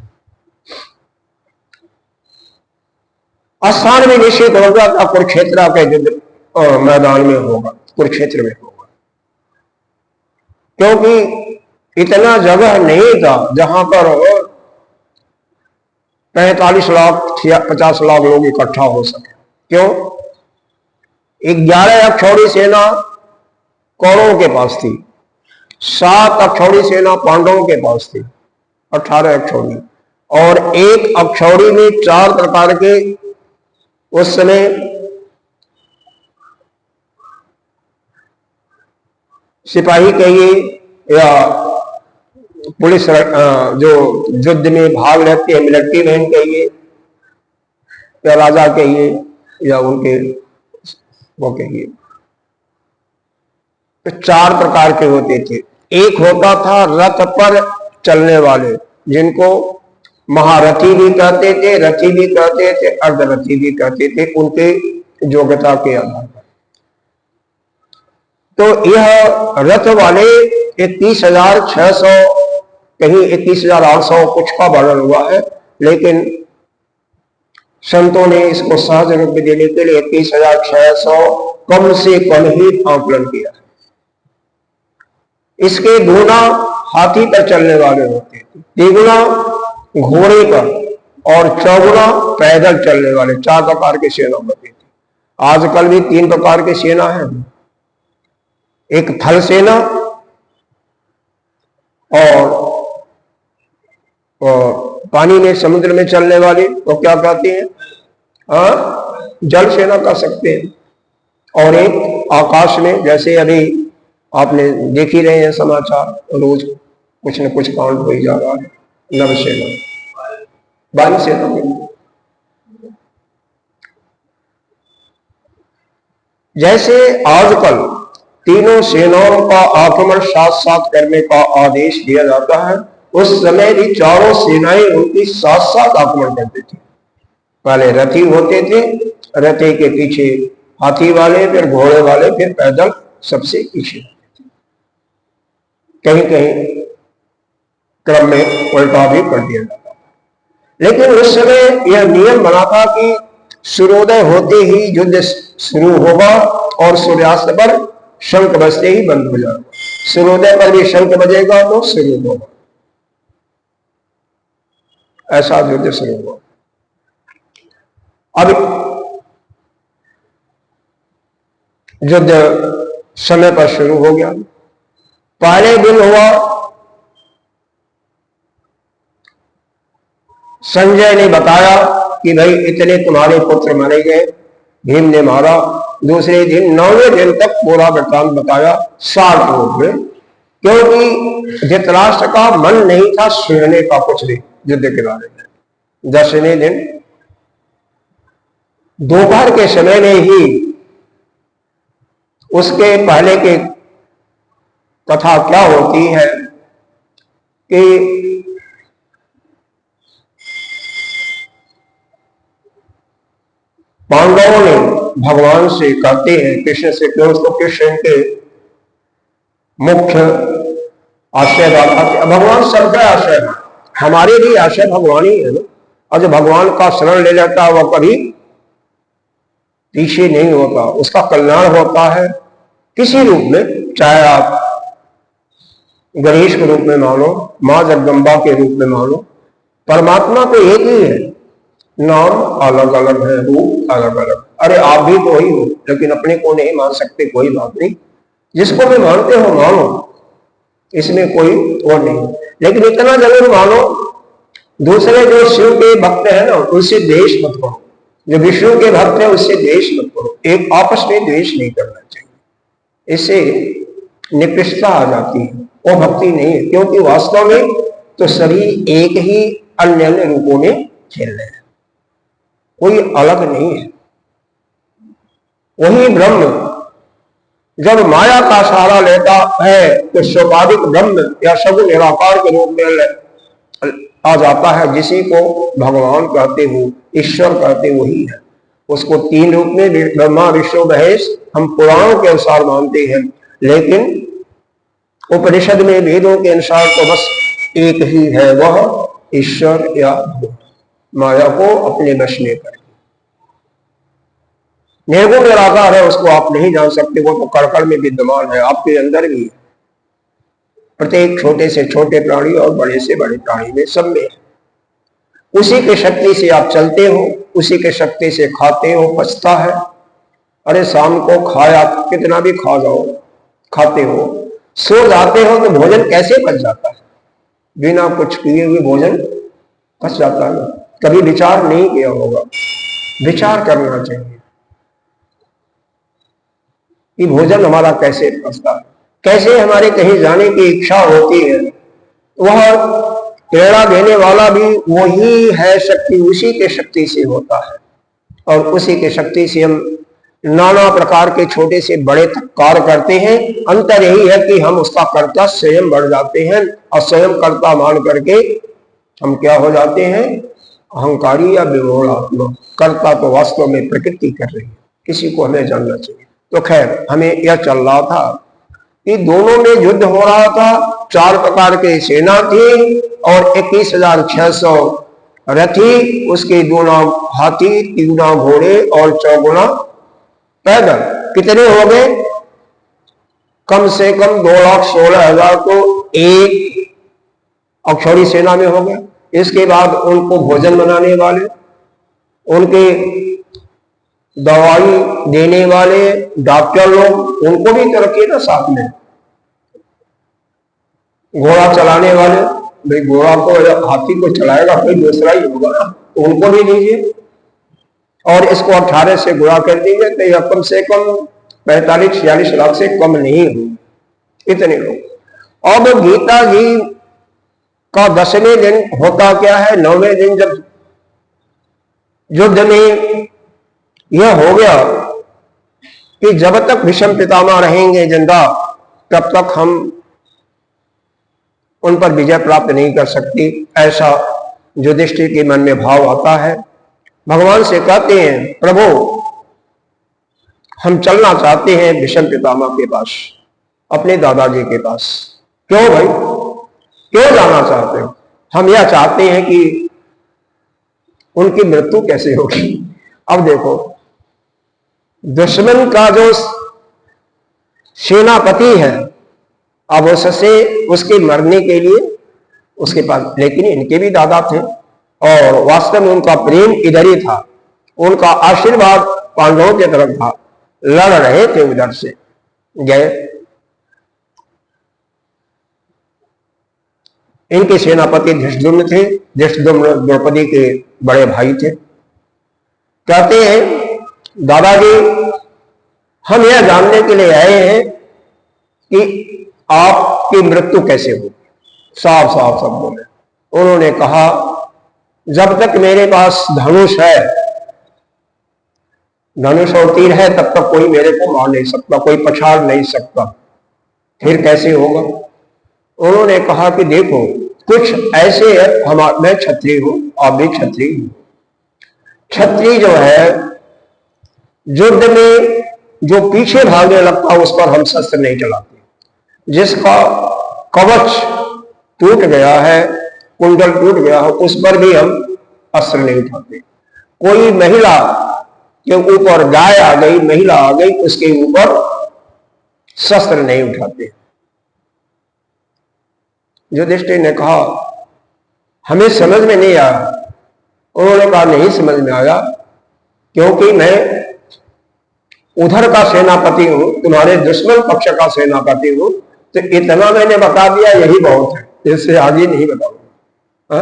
स्थान में निश्चित होगा था, कुरुक्षेत्र के युद्ध मैदान में होगा, कुरुक्षेत्र में होगा, क्योंकि इतना जगह नहीं था जहां पर 45 लाख या 50 लाख लोग इकट्ठा हो सके। क्यों? 11 अक्षौड़ी सेना कौरवों के पास थी, 7 अक्षौड़ी सेना पांडवों के पास थी, 18 अक्षौड़ी, और एक अक्षौड़ी में 4 प्रकार के उस समय सिपाही कहिए या पुलिस जो युद्ध में भाग लेते हैं, मिलिट्री मैन कहिए या राजा कहिए या उनके वो कहिए, तो 4 प्रकार के होते थे। एक होता था रथ पर चलने वाले, जिनको महारथी भी कहते थे, रथी भी कहते थे, अर्धरथी भी कहते थे, उनके योग्यता के आधार पर। तो यह रथ वाले 31,600, कहीं 31,800 कुछ का वर्णन हुआ है, लेकिन संतों ने इसको सहज रूप में देने के लिए 21,600 कम से कम ही आकलन किया। इसके दूना हाथी पर चलने वाले होते थे, तिगुना घोड़े पर और चौगुना पैदल चलने वाले, 4 प्रकार की सेना होती थी। आजकल भी 3 प्रकार की सेना है, एक थल सेना और पानी में समुद्र में चलने वाले तो क्या कहते हैं, जल सेना कह सकते हैं, और एक आकाश में, जैसे अभी आपने देख ही रहे हैं समाचार, रोज कुछ न कुछ कांड हो ही जा रहा है, नव सेना, वायु सेना में। जैसे आजकल तीनों सेनाओं का आक्रमण साथ साथ करने का आदेश दिया जाता है, उस समय भी चारों सेनाएं उनकी साथ साथ आक्रमण करती थी। पहले रथी होते थे, रथे के पीछे हाथी वाले, फिर घोड़े वाले, फिर पैदल सबसे पीछे। कहीं कहीं क्रम में उल्टा भी कर दिया जाता, लेकिन उस समय यह नियम बना था कि सूर्योदय होते ही युद्ध शुरू होगा और सूर्यास्त पर शंख बजते ही बंद हो जाएगा। सूर्योदय पर भी शंख बजेगा तो शुरू होगा, ऐसा युद्ध शुरू हुआ। अब युद्ध समय पर शुरू हो गया। पहले दिन हुआ, संजय ने बताया कि भाई इतने तुम्हारे पुत्र मारे गए, भीम ने मारा। दूसरे दिन 9वें दिन तक पूरा वृत्तांत बताया 60 लोग हुए, क्योंकि धृतराष्ट्र का मन नहीं था सुनने का कुछ भी युद्ध के बारे में। 10वें दिन दोपहर के समय में ही उसके पहले के कथा क्या होती है कि पांडवों ने भगवान से कहते हैं, कृष्ण से, तो कृष्ण के मुख्य आश्रयदाता थे। भगवान सबका आश्रय है, हमारे भी आश्रय भगवान ही है ना। और जो भगवान का शरण ले लेता है वह कभी पीछे नहीं होता, उसका कल्याण होता है किसी रूप में, चाहे आप गणेश के रूप में मानो, मां जगदम्बा के रूप में मानो, परमात्मा तो एक ही है, नाम अलग अलग है, रूप अलग अलग। अरे आप भी तो ही हो, लेकिन अपने को नहीं मान सकते, कोई बात नहीं, जिसको भी मानते हो मानो, इसमें कोई और नहीं। लेकिन इतना जरूर मानो, दूसरे जो शिव के भक्त है ना, उनसे द्वेष मत करो। जो विष्णु के भक्त है उससे द्वेष मत करो। एक आपस में द्वेष नहीं करना चाहिए, इससे निकृष्टता आ जाती है, वो भक्ति नहीं है। क्योंकि वास्तव में तो सभी एक ही अन्य अन्य रूपों में खेल रहे हैं, कोई अलग नहीं है। वही ब्रह्म जब माया का सहारा लेता है तो स्वाभाविक ब्रह्म या सगुण निराकार के रूप में आ जाता है। जिसी को भगवान कहते हो, ईश्वर कहते वही है। उसको 3 रूप में, ब्रह्मा विष्णु महेश, हम पुराणों के अनुसार मानते हैं, लेकिन उपनिषद में वेदों के अनुसार तो बस एक ही है, वह ईश्वर या भगवान, माया को अपने वश में कर। निर्गुण निराकार है, उसको आप नहीं जान सकते, वो तो कण में विद्यमान है, आपके अंदर भी है। प्रत्येक छोटे से छोटे प्राणी और बड़े से बड़े प्राणी में, सब में। उसी के शक्ति से आप चलते हो, उसी के शक्ति से खाते हो, पचता है। अरे शाम को खाया, कितना भी खा जाओ, खाते हो, सो जाते हो तो भोजन कैसे पच जाता है? बिना कुछ किए हुए भोजन पच जाता है। कभी विचार नहीं किया होगा, विचार करना चाहिए कि भोजन हमारा कैसे पचता है, कैसे हमारे कहीं जाने की इच्छा होती है। वह प्रेरणा देने वाला भी वही है शक्ति, उसी के शक्ति से होता है, और उसी के शक्ति से हम नाना प्रकार के छोटे से बड़े तक कार्य करते हैं। अंतर यही है कि हम उसका कर्ता स्वयं बढ़ जाते हैं, और स्वयं कर्ता मान करके हम क्या हो जाते हैं? अहंकारी या विमूढ़ आत्मा। कर्ता तो वास्तव में प्रकृति कर रही है, किसी को हमें जानना चाहिए। तो खैर, हमें यह चल रहा था कि दोनों में युद्ध हो रहा था। 4 प्रकार की सेना थी और 21,600 रथी, उसके दूना हाथी, तीगुना घोड़े और चौगुना पैदल। कितने हो गए? कम से कम 2,16,000 तो एक अक्षौरी सेना में हो गया। इसके बाद उनको भोजन बनाने वाले, उनके दवाई देने वाले डॉक्टर लोग, उनको भी तो रखिए ना साथ में। घोड़ा चलाने वाले, भाई घोड़ा को, हाथी को चलाएगा कोई दूसरा ही होगा ना, तो उनको भी दीजिए। और इसको 18 से गुणा कर दीजिए तो यह कम से कम 45-46 लाख से कम नहीं हुई, इतने लोग। अब गीता जी का 10वें दिन होता क्या है? 9वें दिन जब युद्ध में यह हो गया कि जब तक भीष्म पितामह रहेंगे जिंदा, तब तक हम उन पर विजय प्राप्त नहीं कर सकती, ऐसा युधिष्ठिर के मन में भाव आता है। भगवान से कहते हैं, प्रभु हम चलना चाहते हैं भीष्म पितामह के पास, अपने दादाजी के पास। क्यों भाई, क्यों जाना चाहते हो? हम यह चाहते हैं कि उनकी मृत्यु कैसे होगी। अब देखो, दुश्मन का जो सेनापति है, अब उससे उसके मरने के लिए उसके पास, लेकिन इनके भी दादा थे और वास्तव में उनका प्रेम इधर ही था, उनका आशीर्वाद पांडवों की तरफ था। लड़ रहे थे उधर से गए। इनके सेनापति धृष्टद्युम्न थे। धृष्टद्युम्न द्रौपदी के बड़े भाई थे। कहते हैं, दादाजी हम यह जानने के लिए आए हैं कि आपकी मृत्यु कैसे होगी। साफ साफ शब्दों में उन्होंने कहा, जब तक मेरे पास धनुष है, धनुष और तीर है, तब तक कोई मेरे को मार नहीं सकता, कोई पछाड़ नहीं सकता। फिर कैसे होगा? उन्होंने कहा कि देखो, कुछ ऐसे है, मैं क्षत्रिय हूं, आप भी क्षत्रिय हूं। क्षत्रिय जो है, युद्ध में जो पीछे भागने लगता है उस पर हम शस्त्र नहीं चलाते। जिसका कवच टूट गया है, कुंडल टूट गया है, उस पर भी हम अस्त्र नहीं उठाते। कोई महिला के ऊपर गाय आ गई, महिला आ गई, उसके ऊपर शस्त्र नहीं उठाते। युधिष्ठिर ने कहा, हमें समझ में नहीं आया। उन्होंने कहा, नहीं समझ में आया क्योंकि मैं उधर का सेनापति हूं, तुम्हारे दुश्मन पक्ष का सेनापति हूं, तो इतना मैंने बता दिया, यही बहुत है, इससे आगे नहीं बताऊंगा।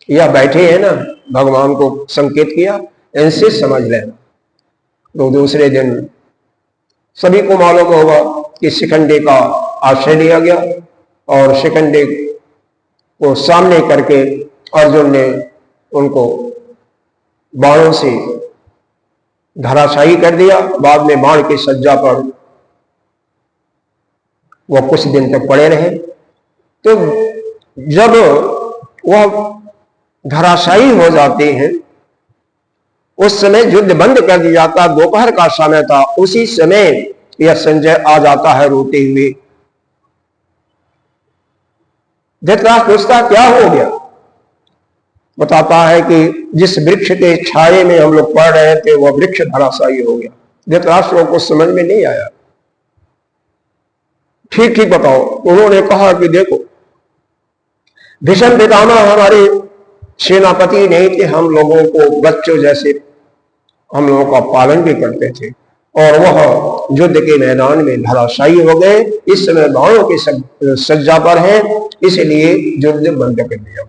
या बैठे हैं ना, भगवान को संकेत किया, इनसे समझ लेना। तो दूसरे दिन सभी को मालूम होगा कि शिखंडी का आश्रय लिया गया और शिखंडी को सामने करके अर्जुन ने उनको बाणों से धराशायी कर दिया। बाद में बाण की सज्जा पर वह कुछ दिन तक पड़े रहे। तो जब वह धराशायी हो जाते हैं, उस समय युद्ध बंद कर दिया जाता। दोपहर का समय था, उसी समय यह संजय आ जाता है रोते हुए। धृतराष्ट्र पूछता, क्या हो गया? बताता है कि जिस वृक्ष के छाये में हम लोग पढ़ रहे थे, वह वृक्ष धराशायी हो गया। धृतराष्ट्र को समझ में नहीं आया। ठीक ठीक बताओ। उन्होंने कहा कि देखो, भीष्म पितामह हमारे सेनापति नहीं थे, हम लोगों को बच्चों जैसे हम लोगों का पालन भी करते थे, और वह युद्ध के मैदान में धराशायी हो गए। इस समय बाणों की सज्जा पर है, इसलिए युद्ध बंद कर दिया।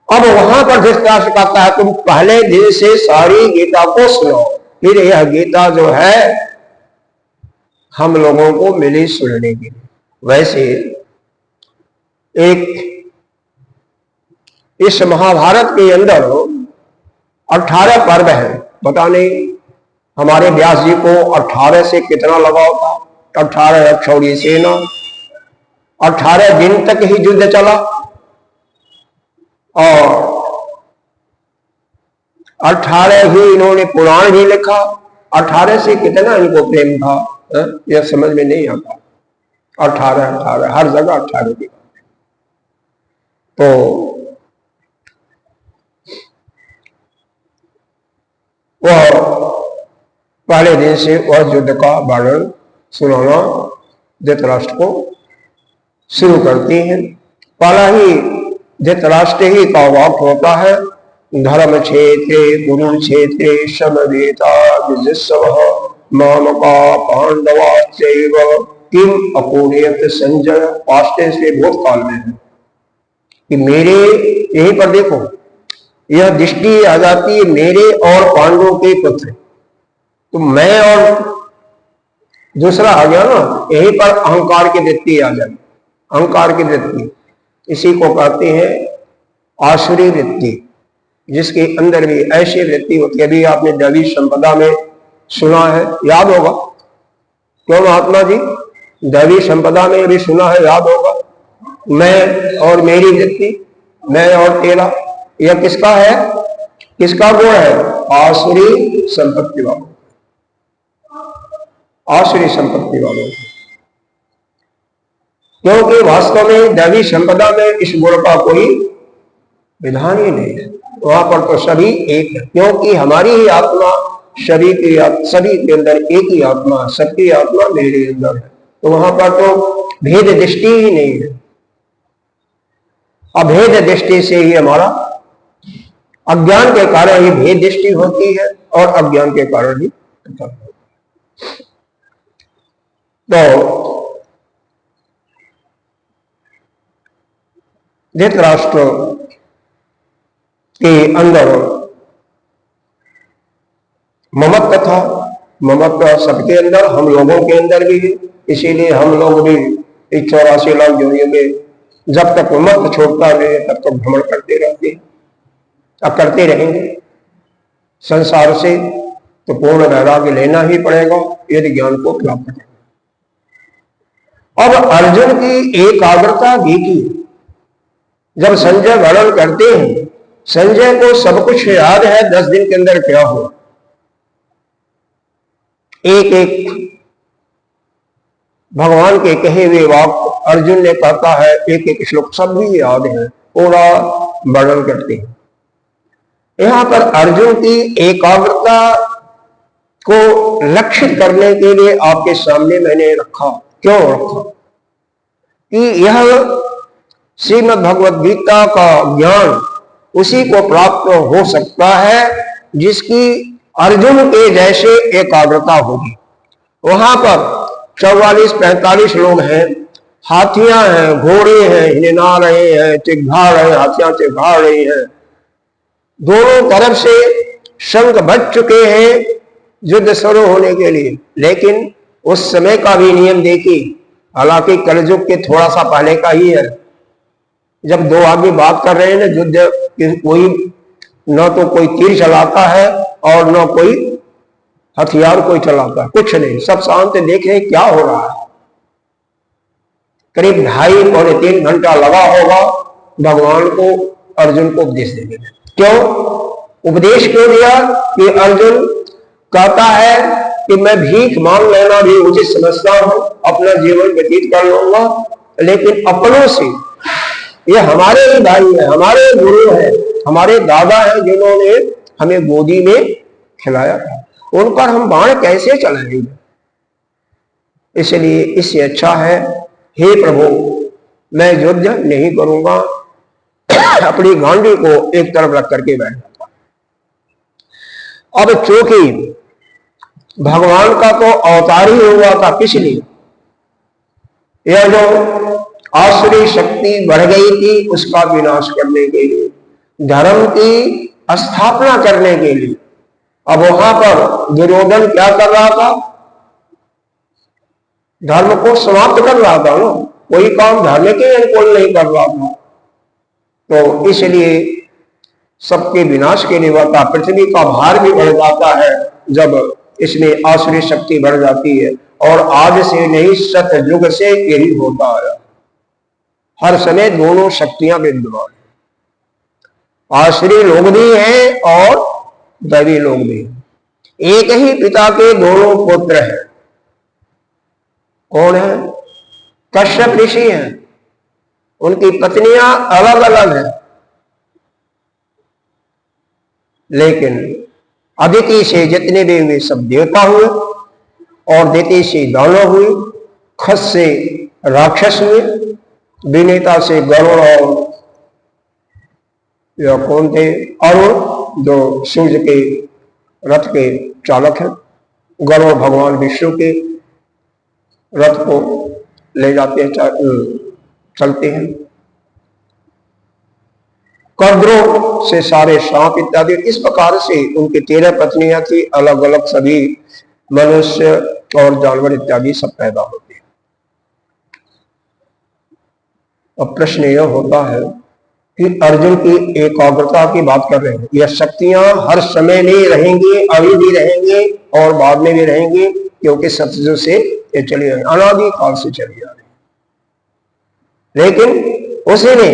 अब वहां पर धृतराष्ट्र कहता है, तुम पहले दिन से सारी गीता को सुनो, फिर यह गीता जो है हम लोगों को मिली सुनने के लिए। वैसे एक इस महाभारत के अंदर 18 पर्व है। पता नहीं हमारे व्यास जी को 18 से कितना लगाव था। 18 अक्षौरी सेना, 18 दिन तक ही युद्ध चला, और 18 ही इन्होंने पुराण भी लिखा। 18 से कितना इनको प्रेम था, यह समझ में नहीं आता। 18 हर जगह 18 की। तो पहले दिन से वह युद्ध का वर्णन सुनाना धृतराष्ट्र को शुरू करती हैं। पहला ही धृतराष्ट्र ही का वाक्य होता है, धर्म क्षेत्रे गुरु क्षेत्रे समवेता विजिस्सवः मामका पांडवा चैव किम अकुर्यत संजय। पास्ट से भूतकाल में है कि मेरे, यहीं पर देखो यह दृष्टि आ जाती है मेरे और पांडवों के पुत्र, तो मैं और दूसरा आ गया ना, यहीं पर अहंकार की वृत्ति आ जाती, अहंकार की वृत्ति, इसी को कहते हैं आसुरी वृत्ति, जिसके अंदर भी ऐसी वृत्ति होती है। अभी आपने दैवी संपदा में सुना है, याद होगा क्यों महात्मा जी, दैवी संपदा में भी सुना है, याद होगा, मैं और मेरी वृत्ति, मैं और तेरा, यह किसका है, किसका गुण है, आसुरी संपत्ति वालों, आसुरी संपत्ति वालों। क्योंकि वास्तव में दैवी संपदा में इस गुण का कोई विधान ही नहीं है, वहां पर तो सभी एक है, क्योंकि हमारी ही आत्मा सभी के अंदर एक ही आत्मा, सबकी आत्मा मेरे अंदर है, तो वहां पर तो भेद दृष्टि ही नहीं है। अभेद दृष्टि से ही हमारा, अज्ञान के कारण ही भेद दृष्टि होती है और अज्ञान के कारण ही तो धृतराष्ट्र के अंदर ममत्व था, ममत्व सबके अंदर, हम लोगों के अंदर भी है, इसीलिए हम लोग भी 84 लाख योनियों में जब तक ममत्व छोड़ता नहीं तब तक भ्रमण करते रहते हैं, अब करते रहेंगे। संसार से तो पूर्ण वैराग्य लेना ही पड़ेगा यदि ज्ञान को प्राप्त करें। अब अर्जुन की एकाग्रता देखिए, जब संजय वर्णन करते हैं, संजय को सब कुछ याद है 10 दिन के अंदर क्या हुआ, एक एक भगवान के कहे हुए वाक्य अर्जुन ने कहता है, एक एक श्लोक सब भी याद है, पूरा वर्णन करते हैं। यहां पर अर्जुन की एकाग्रता को लक्षित करने के लिए आपके सामने मैंने रखा, क्यों रखा कि यह श्रीमद् भगवद गीता का ज्ञान उसी को प्राप्त हो सकता है जिसकी अर्जुन के जैसे एकाग्रता होगी। वहां पर 44-45 लोग हैं, हाथियां हैं, घोड़े हैं, हिना रहे हैं, चिघा रहे, हाथियां चिघा रही हैं, दोनों तरफ से शंख बज चुके हैं युद्ध शुरू होने के लिए। लेकिन उस समय का भी नियम देखिए, हालांकि कलयुग के थोड़ा सा पहले का ही है, जब दो आदमी बात कर रहे हैं ना युद्ध, कोई न तो कोई तीर चलाता है और न कोई हथियार कोई चलाता है, कुछ नहीं, सब शांत देख रहे क्या हो रहा है। करीब 2.5-3 घंटा लगा होगा भगवान को अर्जुन को उपदेश देने में। क्यों उपदेश क्यों दिया कि अर्जुन कहता है कि मैं भीख मांग लेना भी उचित समझता हूं, अपना जीवन व्यतीत कर लूंगा, लेकिन अपनों से, ये हमारे ही भाई है, हमारे गुरु है, हमारे दादा है जिन्होंने हमें गोदी में खिलाया था, उन पर हम बाण कैसे चलाएंगे। इसलिए इससे अच्छा है, हे प्रभु मैं युद्ध नहीं करूंगा, अपनी गांडी को एक तरफ रख करके बैठ जाता। अब चूंकि भगवान का तो अवतार ही हुआ था, किस लिए, यह जो आसुरी शक्ति बढ़ गई थी उसका विनाश करने के लिए, धर्म की स्थापना करने के लिए। अब वहां पर दुर्योधन क्या कर रहा था, धर्म को समाप्त कर रहा था ना, कोई काम धर्म के अनुकूल नहीं कर रहा था, तो इसलिए सबके विनाश के लिए होता। पृथ्वी का भार भी बढ़ जाता है जब इसमें आसुरी शक्ति बढ़ जाती है, और आज से नहीं सतयुग से यही होता है, हर समय दोनों शक्तियां विद्यमान हैं, आसुरी लोग भी हैं और दैवी लोग भी हैं। एक ही पिता के दोनों पुत्र हैं, कौन है, कश्यप ऋषि हैं, उनकी पत्नियां अलग अलग हैं, लेकिन अदिति से जितने भी हुए सब देवता हुए, और दिति से दानव हुए, खस से राक्षस हुए, विनेता से गरुड़ और यह कौन थे, अरुण जो सूर्य के रथ के चालक हैं। गरुड़ भगवान विष्णु के रथ को ले जाते हैं, चलते हैं। कर्द्रो से सारे सांप इत्यादि। इस प्रकार से उनकी 13 पत्नियां थी, अलग अलग सभी मनुष्य और जानवर इत्यादि सब पैदा होते हैं। अब प्रश्न यह होता है कि अर्जुन की एकाग्रता की बात कर रहे हैं। यह शक्तियां हर समय नहीं रहेंगी, अभी भी रहेंगी और बाद में भी रहेंगी, क्योंकि सतयुग से ये चली आ रही, अनादि काल से चली आ रही। लेकिन उसी ने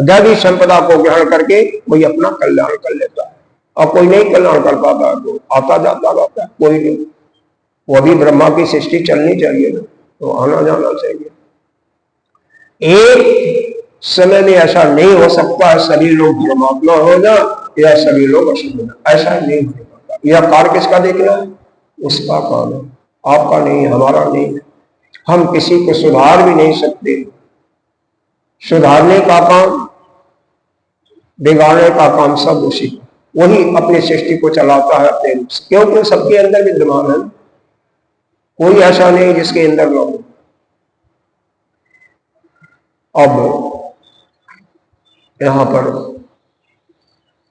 दैवी संपदा को ग्रहण करके कोई अपना कल्याण कर लेता है, और कोई नहीं कल्याण कर पाता, तो आता जाता रहता है, कोई नहीं। वो भी ब्रह्मा की सृष्टि चलनी चाहिए ना, तो आना जाना चाहिए। एक समय में ऐसा नहीं हो सकता है सभी लोग परमात्मा हो जाए या सभी लोग असुर हो जाए, ऐसा नहीं हो पाता। यह कार्य किसका देखना है? उसका काम है, आपका नहीं, हमारा नहीं है। हम किसी को सुधार भी नहीं सकते। सुधारने का काम, बिगाड़ने का काम सब उसी का। वही अपनी सृष्टि को चलाता है अपने रूप से, क्योंकि सबके अंदर विद्यमान है, कोई ऐसा नहीं जिसके अंदर न हो। अब यहां पर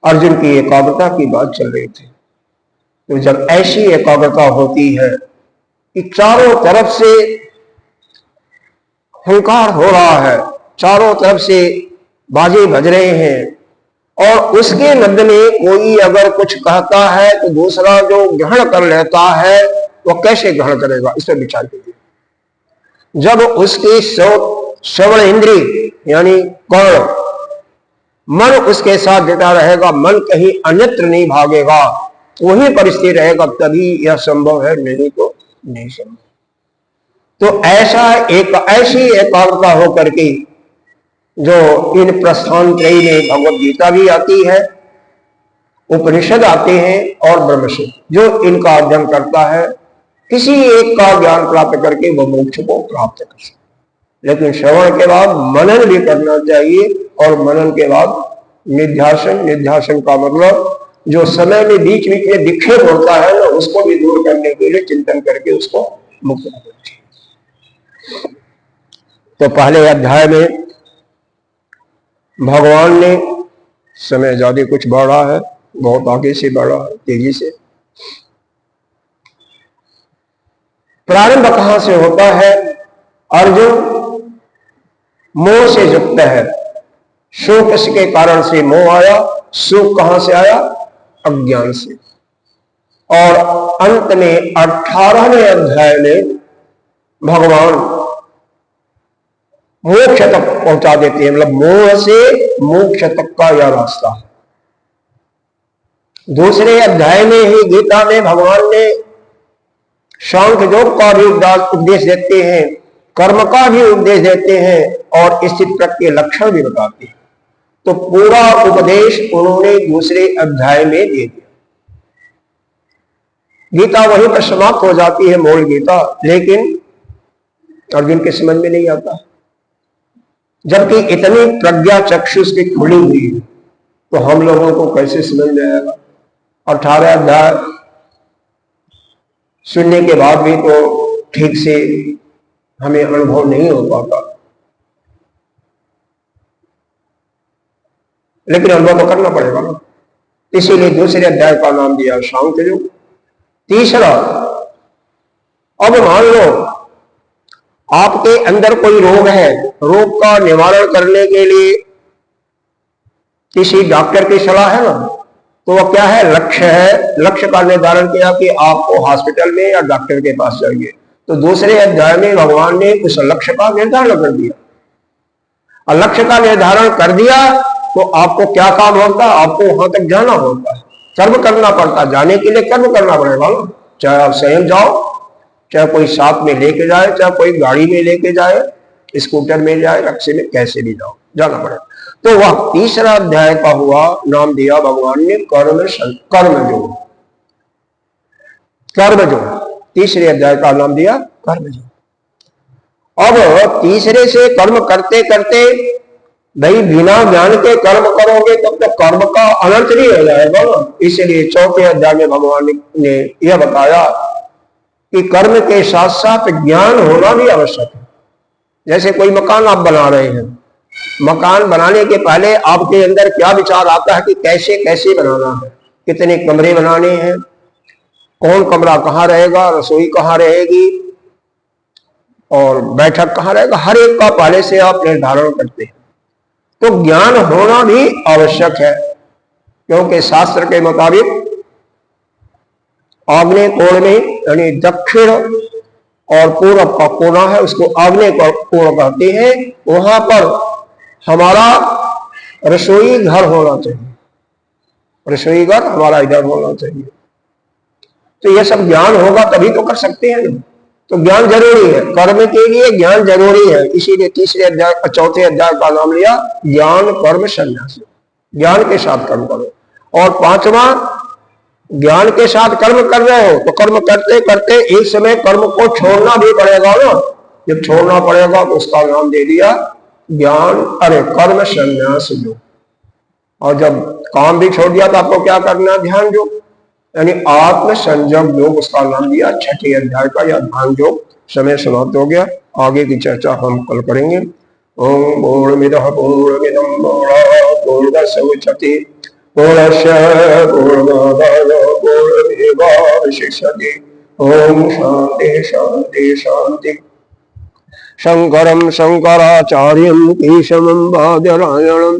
अर्जुन की एकाग्रता की बात चल रही थी। तो जब ऐसी एकाग्रता होती है कि चारों तरफ से हुंकार हो रहा है, चारों तरफ से बाजे बज रहे हैं, और उसके मध्य में कोई अगर कुछ कहता है तो दूसरा जो ग्रहण कर लेता है वो कैसे ग्रहण करेगा, इस पर विचार कीजिए। जब उसकी श्रवण इंद्रिय यानी कर्ण, मन उसके साथ जुटा रहेगा, मन कहीं अन्यत्र नहीं भागेगा, वहीं पर स्थिर रहेगा, तभी यह संभव है, नहीं तो नहीं संभव। तो ऐसी एकाग्रता होकर के जो इन प्रस्थान त्रयी में भगवद गीता भी आती है, उपनिषद आते हैं और ब्रह्मसूत्र, जो इनका अध्ययन करता है, किसी एक का ज्ञान प्राप्त करके वह मोक्ष को प्राप्त कर सकता। लेकिन श्रवण के बाद मनन भी करना चाहिए, और मनन के बाद निध्यासन, निध्यासन का मतलब जो समय में बीच बीच में विक्षेप होता है ना, उसको भी दूर करने के लिए चिंतन करके उसको मुक्त करना चाहिए। तो पहले अध्याय में भगवान ने, समय ज्यादा कुछ बढ़ा है, बहुत आगे से बढ़ा है, तेजी से। प्रारंभ कहां से होता है? अर्जुन मोह से युक्त है, शोक के कारण से मोह आया। शोक कहां से आया? अज्ञान से। और अंत में 18वें अध्याय में भगवान मोक्ष तक पहुंचा देते हैं, मतलब मोह से मोक्ष तक का यह रास्ता है। दूसरे अध्याय में ही गीता में भगवान ने सांख्य योग का भी उपदेश देते हैं, कर्म का भी उपदेश देते हैं, और स्थित प्रज्ञ के लक्षण भी बताते हैं। तो पूरा उपदेश उन्होंने दूसरे अध्याय में दे दिया। गीता वहीं पर समाप्त हो जाती है, मूल गीता, लेकिन अर्जुन के समझ में नहीं आता। जबकि इतनी प्रज्ञा चक्षुष की खुली हुई है, तो हम लोगों को कैसे समझ में आएगा? 18 अध्याय सुनने के बाद भी तो ठीक से हमें अनुभव नहीं हो पाता, लेकिन अनुभव तो करना पड़ेगा ना। इसीलिए दूसरे अध्याय का नाम दिया सांख्य योग। तीसरा, अब मान लो आपके अंदर कोई रोग है, रोग का निवारण करने के लिए किसी डॉक्टर की सलाह है ना, तो वह क्या है? लक्ष्य है। लक्ष्य का निर्धारण किया कि आपको हॉस्पिटल में या डॉक्टर के पास जाइए। तो दूसरे अध्याय में भगवान ने उस लक्ष्य का निर्धारण कर दिया, और लक्ष्य का निर्धारण कर दिया तो आपको क्या काम होता है? आपको वहां तक जाना होता है, कर्म करना पड़ता है। जाने के लिए कर्म करना पड़ेगा ना, चाहे आप स्वयं जाओ, चाहे कोई साथ में लेके जाए, चाहे कोई गाड़ी में लेके जाए, स्कूटर में जाए, रिक्शे में, कैसे भी जाओ, जाना पड़ेगा। तो वह तीसरा अध्याय का हुआ, नाम दिया भगवान ने कर्म योग। कर्मयोग, तीसरे अध्याय का नाम दिया कर्मयोग। अब तीसरे से कर्म करते करते भाई बिना ज्ञान के कर्म करोगे तब तो कर्म का अनर्थ नहीं हो जाएगा। इसलिए चौथे अध्याय में भगवान ने यह बताया कि कर्म के साथ साथ ज्ञान होना भी आवश्यक है। जैसे कोई मकान आप बना रहे हैं, मकान बनाने के पहले आपके अंदर क्या विचार आता है कि कैसे कैसे बनाना है, कितने कमरे बनाने हैं, कौन कमरा कहाँ रहेगा, रसोई कहाँ रहेगी और बैठक कहाँ रहेगा, हर एक का पहले से आप निर्धारण करते हैं। तो ज्ञान होना भी आवश्यक है, क्योंकि शास्त्र के मुताबिक आग्नेय कोण में यानी दक्षिण और पूर्व का कोना है, उसको आग्नेय कोण कहते हैं, वहां पर हमारा रसोई घर होना चाहिए, रसोई घर हमारा इधर होना चाहिए। तो यह सब ज्ञान होगा तभी तो कर सकते हैं। तो ज्ञान जरूरी है, कर्म के लिए ज्ञान जरूरी है। इसीलिए तीसरे अध्याय चौथे अध्याय का नाम लिया ज्ञान कर्म संन्यास। ज्ञान के साथ कर्म करो। और पांचवा, ज्ञान के साथ कर्म कर रहे हो तो कर्म करते करते एक समय कर्म को छोड़ना भी पड़ेगा ना। जब छोड़ना पड़ेगा तो उसका नाम दे दिया ज्ञान कर्म संन्यास योग। और जब काम भी छोड़ दिया तो आपको क्या करना, ध्यान योग यानी आत्म संयम योग, उसका नाम दिया छठे अध्याय का या ध्यान योग। समय समाप्त हो गया, आगे की चर्चा हम कल करेंगे। ओम पूर्णमिदः पूर्णमिदं पूर्णस्य मुच्यते पूर्णस्य पूर्णमादाय पूर्णमेवावशिष्यते। ओम शांति शांति शांति। शंकरं शंकराचार्यं केशवं बादरायणं